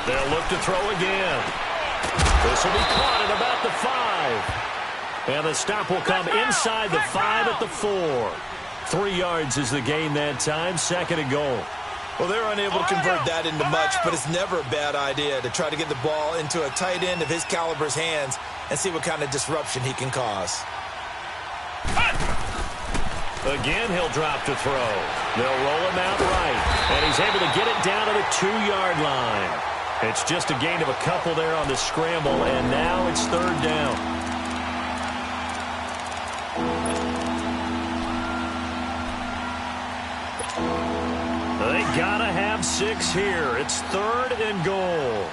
Speaker 1: They'll look to throw again. This will be caught at about the 5. And the stop will come inside the 5 at the 4. 3 yards is the gain that time. 2nd and goal.
Speaker 2: Well, they're unable to convert that into much, but it's never a bad idea to try to get the ball into a tight end of his caliber's hands and see what kind of disruption he can cause.
Speaker 1: Again, he'll drop to throw. They'll roll him out right. And he's able to get it down to the 2-yard line. It's just a gain of a couple there on the scramble, and now it's 3rd down. They gotta have 6 here. It's 3rd and goal.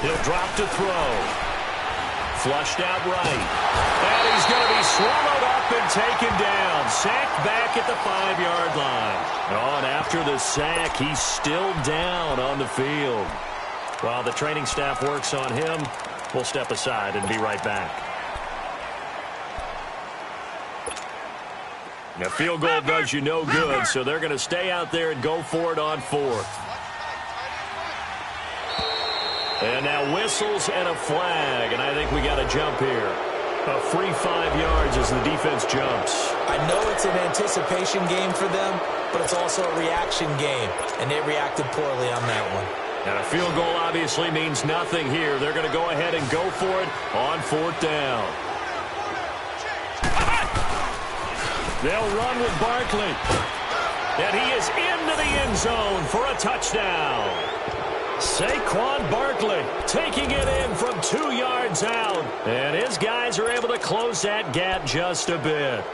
Speaker 1: He'll drop to throw. Flushed out right. And he's going to be swallowed up and taken down. Sacked back at the 5-yard line. Oh, and after the sack, he's still down on the field. While the training staff works on him, we'll step aside and be right back. Now, field goal does you no good, so they're going to stay out there and go for it on 4th. And now whistles and a flag, and I think we got a jump here. A free 5 yards as the defense jumps.
Speaker 2: I know it's an anticipation game for them, but it's also a reaction game, and they reacted poorly on that one.
Speaker 1: And a field goal obviously means nothing here. They're going to go ahead and go for it on 4th down. They'll run with Barkley. And he is into the end zone for a touchdown. Saquon Barkley taking it in from 2 yards out. And his guys are able to close that gap just a bit.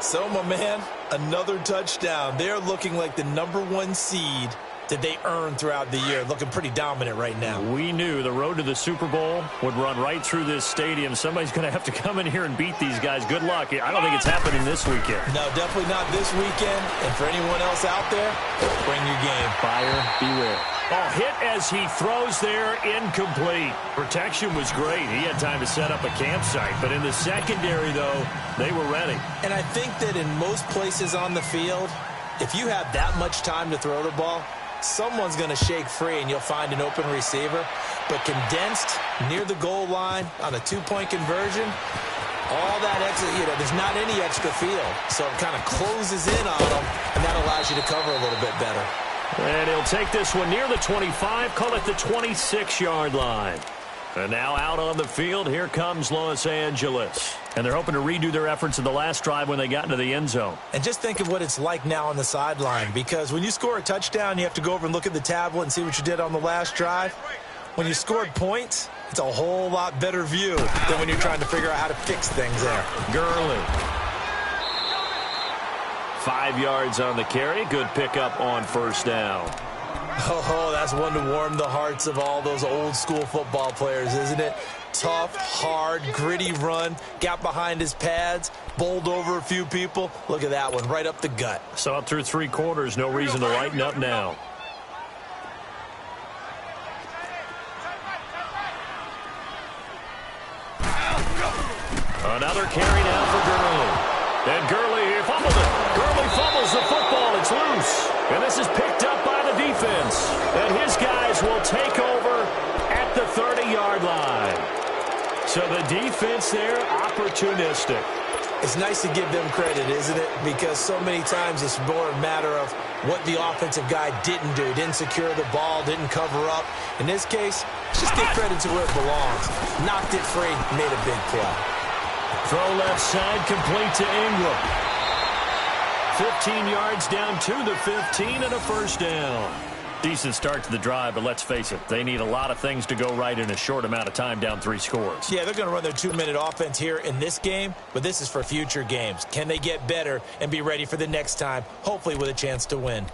Speaker 2: So, my man, another touchdown. They're looking like the #1 seed that they earned throughout the year. Looking pretty dominant right now.
Speaker 1: We knew the road to the Super Bowl would run right through this stadium. Somebody's going to have to come in here and beat these guys. Good luck. I don't think it's happening this weekend.
Speaker 2: No, definitely not this weekend. And for anyone else out there, bring your game.
Speaker 1: Buyer beware. Oh, hit as he throws there, incomplete. Protection was great. He had time to set up a campsite. But in the secondary, though, they were ready.
Speaker 2: And I think that in most places on the field, if you have that much time to throw the ball, someone's going to shake free and you'll find an open receiver. But condensed near the goal line on a 2-point conversion, all that extra, there's not any extra field. So it kind of closes in on them, and that allows you to cover a little bit better.
Speaker 1: And he'll take this one near the 25, call it the 26-yard line. And now out on the field, here comes Los Angeles. And they're hoping to redo their efforts in the last drive when they got into the end zone.
Speaker 2: And just think of what it's like now on the sideline, because when you score a touchdown, you have to go over and look at the tablet and see what you did on the last drive. When you scored points, it's a whole lot better view than when you're trying to figure out how to fix things there.
Speaker 1: Gurley. 5 yards on the carry. Good pickup on first down.
Speaker 2: Oh, that's one to warm the hearts of all those old-school football players, isn't it? Tough, hard, gritty run, got behind his pads, bowled over a few people. Look at that one, right up the gut.
Speaker 1: So up through 3 quarters, no reason to lighten up now. Another carry now for Gurley. And Gurley fumbled it. Gurley fumbles the football. It's loose. And this is picked up by the defense. And his guys will take over at the 30-yard line. So the defense there, opportunistic.
Speaker 2: It's nice to give them credit, isn't it? Because so many times it's more a matter of what the offensive guy didn't do. Didn't secure the ball, didn't cover up. In this case, just give credit to where it belongs. Knocked it free, made a big play.
Speaker 1: Throw left side, complete to Ingram. 15 yards down to the 15 and a first down. Decent start to the drive, but let's face it, they need a lot of things to go right in a short amount of time, down 3 scores.
Speaker 2: Yeah, they're going to run their 2-minute offense here in this game, but this is for future games. Can they get better and be ready for the next time, hopefully with a chance to win?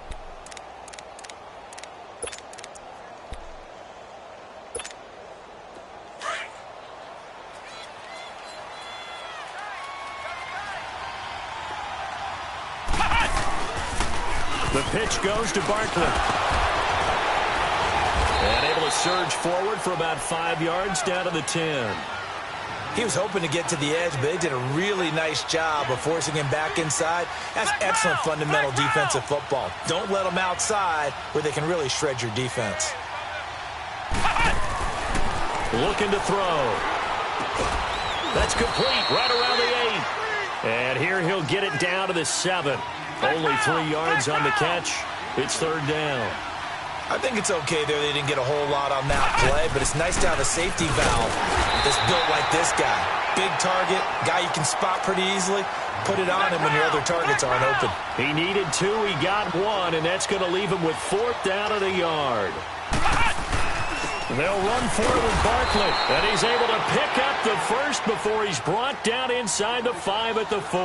Speaker 1: The pitch goes to Barkley. And able to surge forward for about 5 yards down to the 10.
Speaker 2: He was hoping to get to the edge, but they did a really nice job of forcing him back inside. That's excellent fundamental defensive football. Don't let them outside where they can really shred your defense.
Speaker 1: Looking to throw. That's complete right around the 8. And here he'll get it down to the 7. Only 3 yards on the catch. It's third down.
Speaker 2: I think it's okay there. They didn't get a whole lot on that play, but it's nice to have a safety valve that's built like this guy. Big target, guy you can spot pretty easily. Put it on him when your other targets aren't open.
Speaker 1: He needed 2, he got 1, and that's going to leave him with 4th down at a yard. They'll run forward with Barkley, and he's able to pick up the first before he's brought down inside the 5 at the 4.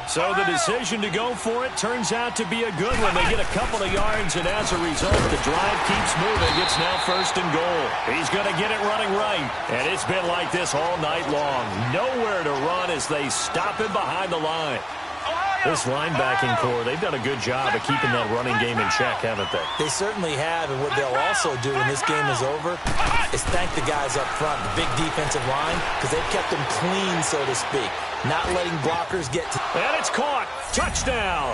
Speaker 1: So the decision to go for it turns out to be a good one. They get a couple of yards, and as a result, the drive keeps moving. It's now 1st and goal. He's going to get it running right, and it's been like this all night long. Nowhere to run as they stop him behind the line. This linebacking core, they've done a good job of keeping that running game in check, haven't they?
Speaker 2: They certainly have, and what they'll also do when this game is over is thank the guys up front, the big defensive line, because they've kept them clean, so to speak, not letting blockers get to...
Speaker 1: And it's caught. Touchdown.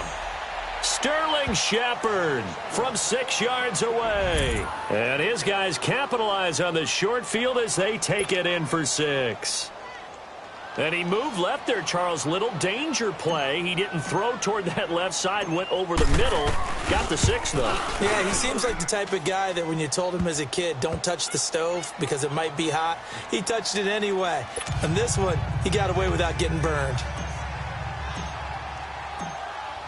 Speaker 1: Sterling Shepard from 6 yards away. And his guys capitalize on the short field as they take it in for 6. And he moved left there, Charles. Little danger play. He didn't throw toward that left side, went over the middle. Got the 6, though.
Speaker 2: Yeah, he seems like the type of guy that when you told him as a kid, don't touch the stove because it might be hot, he touched it anyway. And this one, he got away without getting burned.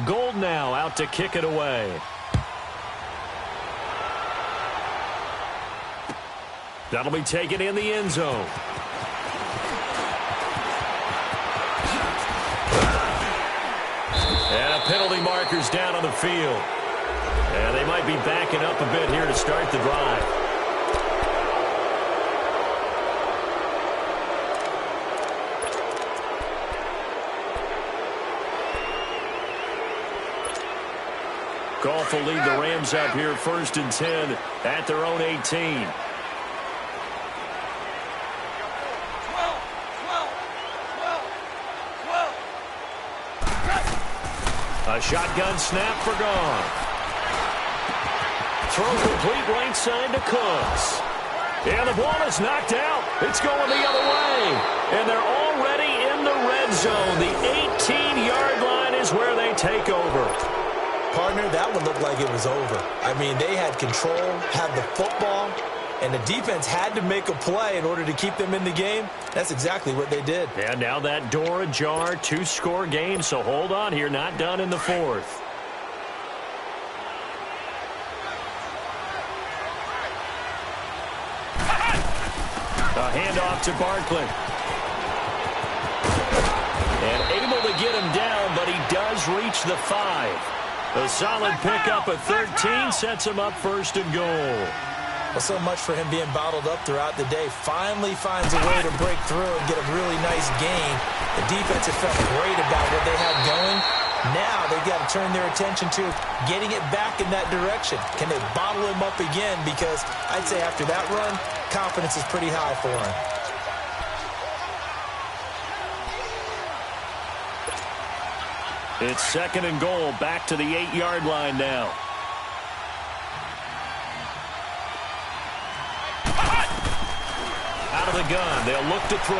Speaker 1: Gold now out to kick it away. That'll be taken in the end zone. And a penalty marker's down on the field. And they might be backing up a bit here to start the drive. Goff will lead the Rams up here 1st and 10 at their own 18. A shotgun snap for Goff. Throw complete right side to Cooks. And the ball is knocked out. It's going the other way. And they're already in the red zone. The 18-yard line is where they take over.
Speaker 2: Partner, that one looked like it was over. I mean, they had control, had the football, and the defense had to make a play in order to keep them in the game. That's exactly what they did.
Speaker 1: And now that door ajar, 2-score game, so hold on here, not done in the fourth. A handoff to Barkley. And able to get him down, but he does reach the 5. A solid pickup of 13 sets him up first and goal.
Speaker 2: Well, so much for him being bottled up throughout the day. Finally finds a way to break through and get a really nice gain. The defense has felt great about what they had going. Now they've got to turn their attention to getting it back in that direction. Can they bottle him up again? Because I'd say after that run, confidence is pretty high for him.
Speaker 1: It's second and goal, back to the 8-yard line now. Out of the gun, they'll look to throw.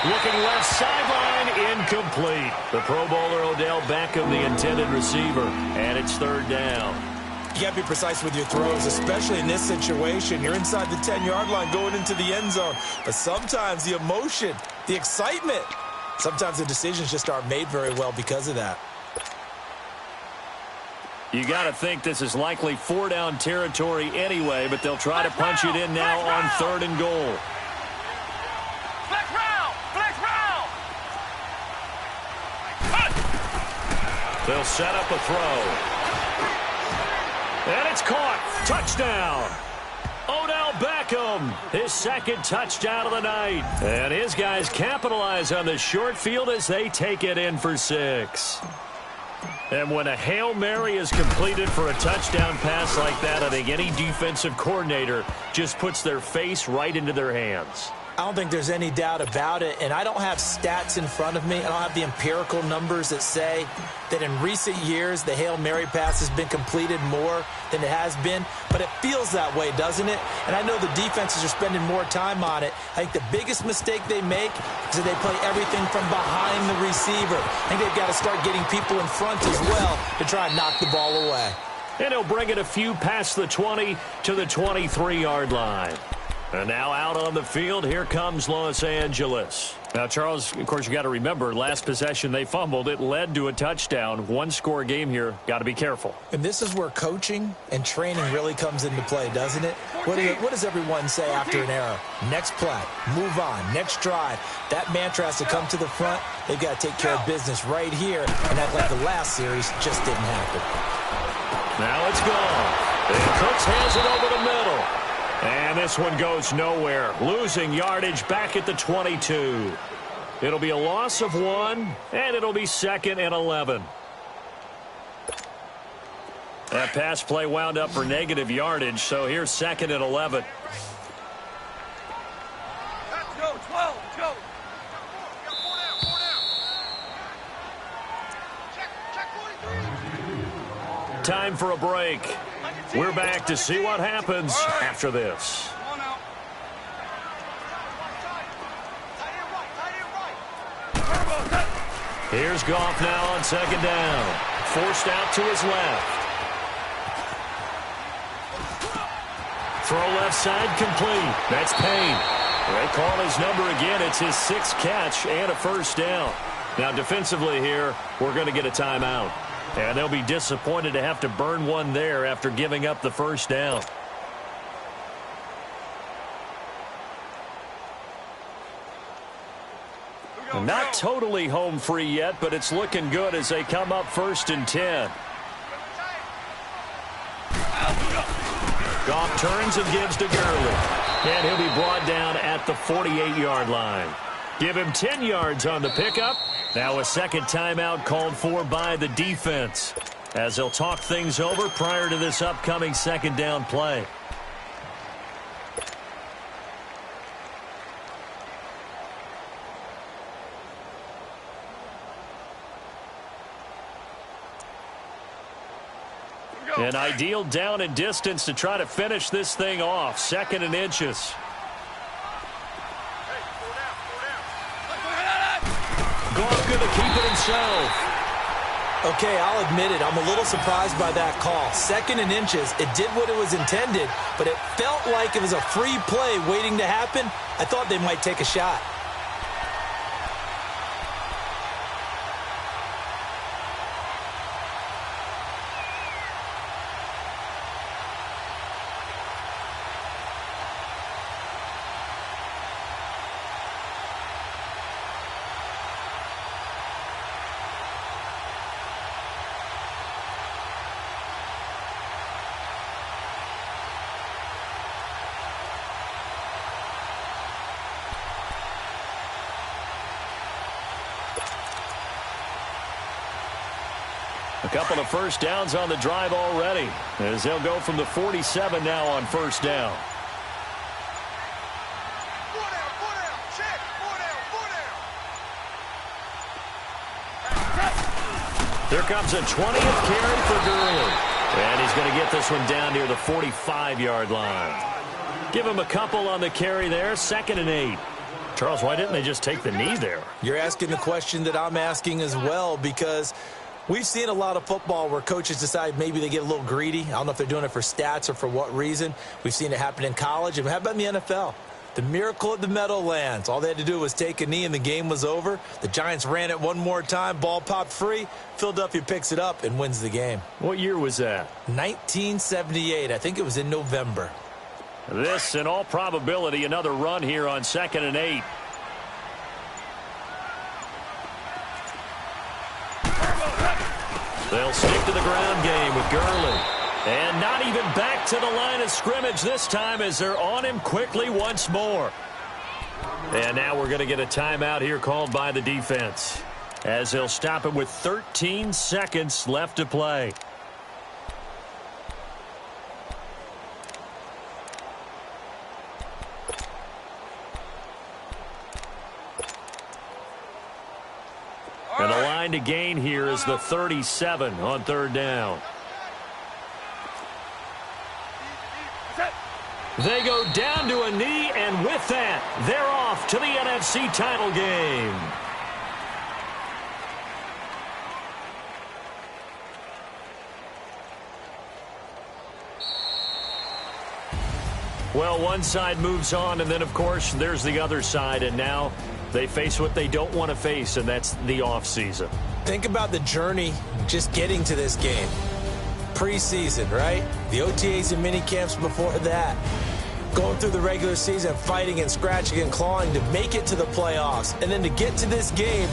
Speaker 1: Looking left sideline, incomplete. The Pro Bowler Odell Beckham, the intended receiver, and it's third down.
Speaker 2: You got to be precise with your throws, especially in this situation. You're inside the 10-yard line going into the end zone. But sometimes the emotion, the excitement, sometimes the decisions just aren't made very well because of that.
Speaker 1: You got to think this is likely 4-down territory anyway, but they'll try to punch it in now on third and goal.
Speaker 3: Flex round! Flex round!
Speaker 1: They'll set up a throw. And it's caught. Touchdown. Odell Beckham, his second touchdown of the night. And his guys capitalize on the short field as they take it in for 6. And when a Hail Mary is completed for a touchdown pass like that, I think any defensive coordinator just puts their face right into their hands.
Speaker 2: I don't think there's any doubt about it, and I don't have stats in front of me. I don't have the empirical numbers that say that in recent years the Hail Mary pass has been completed more than it has been, but it feels that way, doesn't it? And I know the defenses are spending more time on it. I think the biggest mistake they make is that they play everything from behind the receiver. I think they've got to start getting people in front as well to try and knock the ball away.
Speaker 1: And he'll bring it a few past the 20 to the 23-yard line. And now out on the field, here comes Los Angeles. Now, Charles, of course, you got to remember, last possession they fumbled. It led to a touchdown. 1-score game here. Got to be careful.
Speaker 2: And this is where coaching and training really comes into play, doesn't it? What does everyone say after an error? Next play, move on, next drive. That mantra has to come to the front. They've got to take care of business right here and act like the last series just didn't happen.
Speaker 1: Now it's gone. And Cooks hands it over the middle. And this one goes nowhere. Losing yardage back at the 22. It'll be a loss of 1, and it'll be 2nd and 11. That pass play wound up for negative yardage, so here's 2nd and 11.
Speaker 3: Let's go, 12, let's go. Check 43.
Speaker 1: Time for a break. We're back to see what happens after this. Here's Goff now on 2nd down. Forced out to his left. Throw left side complete. That's Payne. They call his number again. It's his 6th catch and a first down. Now defensively here, we're going to get a timeout. And they'll be disappointed to have to burn one there after giving up the first down. Not totally home free yet, but it's looking good as they come up 1st and 10. Goff turns and gives to Gurley. And he'll be brought down at the 48-yard line. Give him 10 yards on the pickup. Now a second timeout called for by the defense as they'll talk things over prior to this upcoming 2nd down play. An ideal down and distance to try to finish this thing off. 2nd and inches. Goff going to keep it himself.
Speaker 2: Okay, I'll admit it. I'm a little surprised by that call. 2nd and inches. It did what it was intended, but it felt like it was a free play waiting to happen. I thought they might take a shot.
Speaker 1: A couple of first downs on the drive already, as they'll go from the 47 now on first down.
Speaker 3: Check. 4 down.
Speaker 1: Here comes a 20th carry for Gurley. And he's going to get this one down near the 45-yard line. Give him a couple on the carry there, 2nd and 8. Charles, why didn't they just take the knee there?
Speaker 2: You're asking the question that I'm asking as well, because we've seen a lot of football where coaches decide maybe they get a little greedy. I don't know if they're doing it for stats or for what reason. We've seen it happen in college. And how about in the NFL? The miracle of the Meadowlands. All they had to do was take a knee and the game was over. The Giants ran it one more time. Ball popped free. Philadelphia picks it up and wins the game.
Speaker 1: What year was that?
Speaker 2: 1978. I think it was in November.
Speaker 1: This, in all probability, another run here on 2nd and 8. They'll stick to the ground game with Gurley. And not even back to the line of scrimmage this time as they're on him quickly once more. And now we're going to get a timeout here called by the defense, as they'll stop him with 13 seconds left to play. And the line to gain here is the 37 on 3rd down. They go down to a knee, and with that, they're off to the NFC title game. Well, one side moves on, and then, of course, there's the other side, and now they face what they don't want to face, and that's the offseason.
Speaker 2: Think about the journey just getting to this game. Preseason, right? The OTAs and mini camps before that. Going through the regular season, fighting and scratching and clawing to make it to the playoffs. And then to get to this game,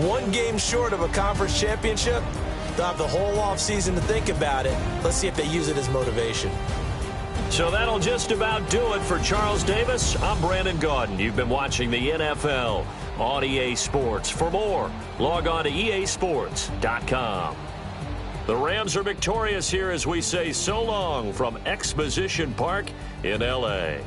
Speaker 2: one game short of a conference championship, they'll have the whole offseason to think about it. Let's see if they use it as motivation.
Speaker 1: So that'll just about do it for Charles Davis. I'm Brandon Gaudin. You've been watching the NFL on EA Sports. For more, log on to easports.com. The Rams are victorious here as we say so long from Exposition Park in L.A.